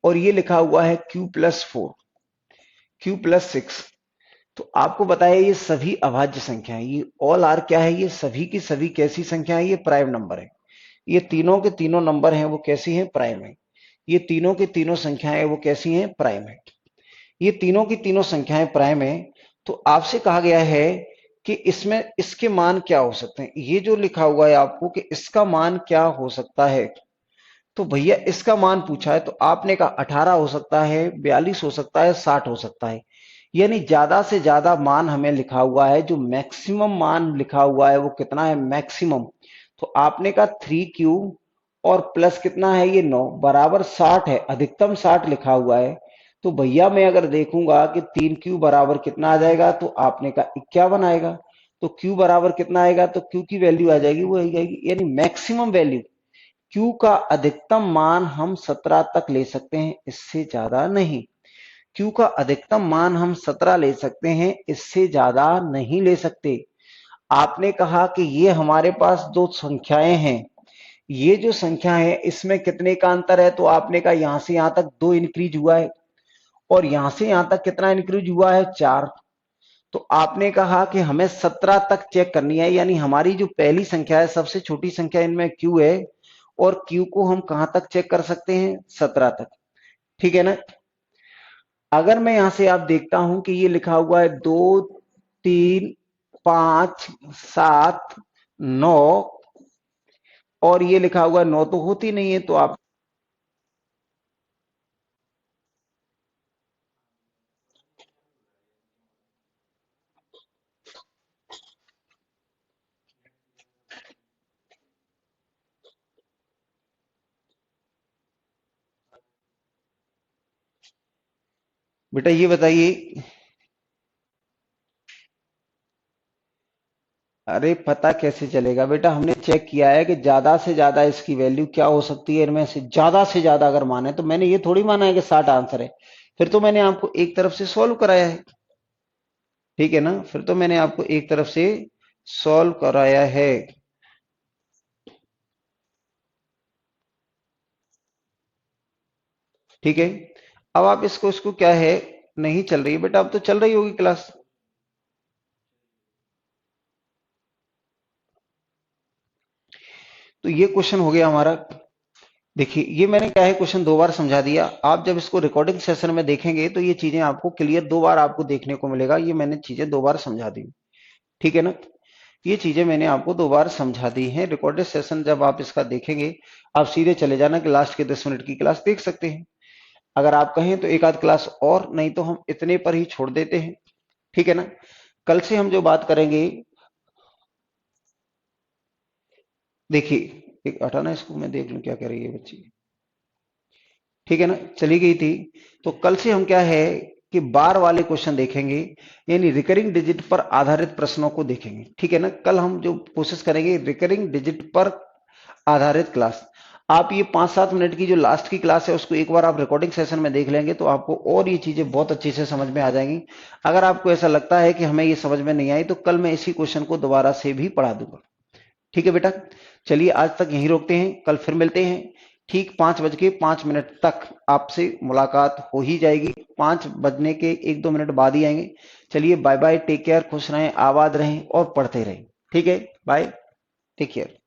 और ये लिखा हुआ है Q+4, Q+6। तो आपको बताया ये सभी अभाज्य संख्या है, ये ऑल आर क्या है, ये सभी की सभी कैसी संख्या है, ये प्राइम नंबर है। ये तीनों के तीनों नंबर हैं वो कैसी हैं, प्राइम है। ये तीनों की तीनों संख्याएं वो कैसी हैं, प्राइम है। ये तीनों की तीनों संख्याएं प्राइम है। तो आपसे कहा गया है कि इसमें इसके मान क्या हो सकते हैं। ये जो लिखा हुआ है आपको कि इसका मान क्या हो सकता है, तो भैया इसका मान पूछा है, तो आपने कहा 18 हो सकता है, 42 हो सकता है, 60 हो सकता है। यानी ज्यादा से ज्यादा मान हमें लिखा हुआ है, जो मैक्सिमम मान लिखा हुआ है वो कितना है, मैक्सिमम। तो आपने कहा 3Q और प्लस कितना है, ये 9 बराबर 60 है, अधिकतम 60 लिखा हुआ है। तो भैया मैं अगर देखूंगा कि 3Q बराबर कितना आ जाएगा, तो आपने कहा 51 आएगा। तो Q बराबर कितना आएगा, तो Q की वैल्यू आ जाएगी, वो आ जाएगी यानी मैक्सिमम वैल्यू। Q का अधिकतम मान हम 17 तक ले सकते हैं, इससे ज्यादा नहीं। Q का अधिकतम मान हम 17 ले सकते हैं, इससे ज्यादा नहीं ले सकते। आपने कहा कि ये हमारे पास दो संख्याएं हैं, ये जो संख्या है इसमें कितने का अंतर है, तो आपने कहा यहां से यहां तक 2 इंक्रीज हुआ है, और यहां से यहां तक कितना इंक्रीज हुआ है, 4। तो आपने कहा कि हमें 17 तक चेक करनी है, यानी हमारी जो पहली संख्या है, सबसे छोटी संख्या इनमें Q है, और Q को हम कहां तक चेक कर सकते हैं, 17 तक। ठीक है ना। अगर मैं यहां से आप देखता हूं कि ये लिखा हुआ है 2, 3, 5, 7, 9, और ये लिखा हुआ है 9 तो होती नहीं है, तो आप बेटा ये बताइए। अरे पता कैसे चलेगा बेटा, हमने चेक किया है कि ज्यादा से ज्यादा इसकी वैल्यू क्या हो सकती है, इनमें से ज्यादा अगर माने, तो मैंने ये थोड़ी माना है कि 60 आंसर है। फिर तो मैंने आपको एक तरफ से सॉल्व कराया है। ठीक है ना, फिर तो मैंने आपको एक तरफ से सॉल्व कराया है। ठीक है। अब आप इसको इसको क्या है, नहीं चल रही है बेटा, अब तो चल रही होगी क्लास। तो ये क्वेश्चन हो गया हमारा। देखिए ये मैंने क्या है, क्वेश्चन दो बार समझा दिया। आप जब इसको रिकॉर्डिंग सेशन में देखेंगे तो ये चीजें आपको क्लियर दो बार आपको देखने को मिलेगा, ये मैंने चीजें दो बार समझा दी। ठीक है ना। ये चीजें मैंने आपको दो बार समझा दी हैं। रिकॉर्डेड सेशन जब आप इसका देखेंगे, आप सीधे चले जाना कि लास्ट के 10 मिनट की क्लास देख सकते हैं। अगर आप कहें तो एक आध क्लास और, नहीं तो हम इतने पर ही छोड़ देते हैं। ठीक है ना। कल से हम जो बात करेंगे, देखिए एक हटाना इसको, मैं देख लूं क्या कह रही है बच्ची। ठीक है ना, चली गई थी। तो कल से हम क्या है कि बार वाले क्वेश्चन देखेंगे, यानी रिकरिंग डिजिट पर आधारित प्रश्नों को देखेंगे। ठीक है ना, कल हम जो कोशिश करेंगे रिकरिंग डिजिट पर आधारित क्लास। आप ये 5-7 मिनट की जो लास्ट की क्लास है उसको एक बार आप रिकॉर्डिंग सेशन में देख लेंगे, तो आपको और ये चीजें बहुत अच्छे से समझ में आ जाएंगी। अगर आपको ऐसा लगता है कि हमें ये समझ में नहीं आई, तो कल मैं इसी क्वेश्चन को दोबारा से भी पढ़ा दूंगा। ठीक है बेटा, चलिए आज तक यहीं रोकते हैं, कल फिर मिलते हैं। ठीक 5:05 तक आपसे मुलाकात हो ही जाएगी, 5 बजने के 1-2 मिनट बाद ही आएंगे। चलिए बाय बाय, टेक केयर, खुश रहें, आबाद रहें और पढ़ते रहें। ठीक है, बाय, टेक केयर।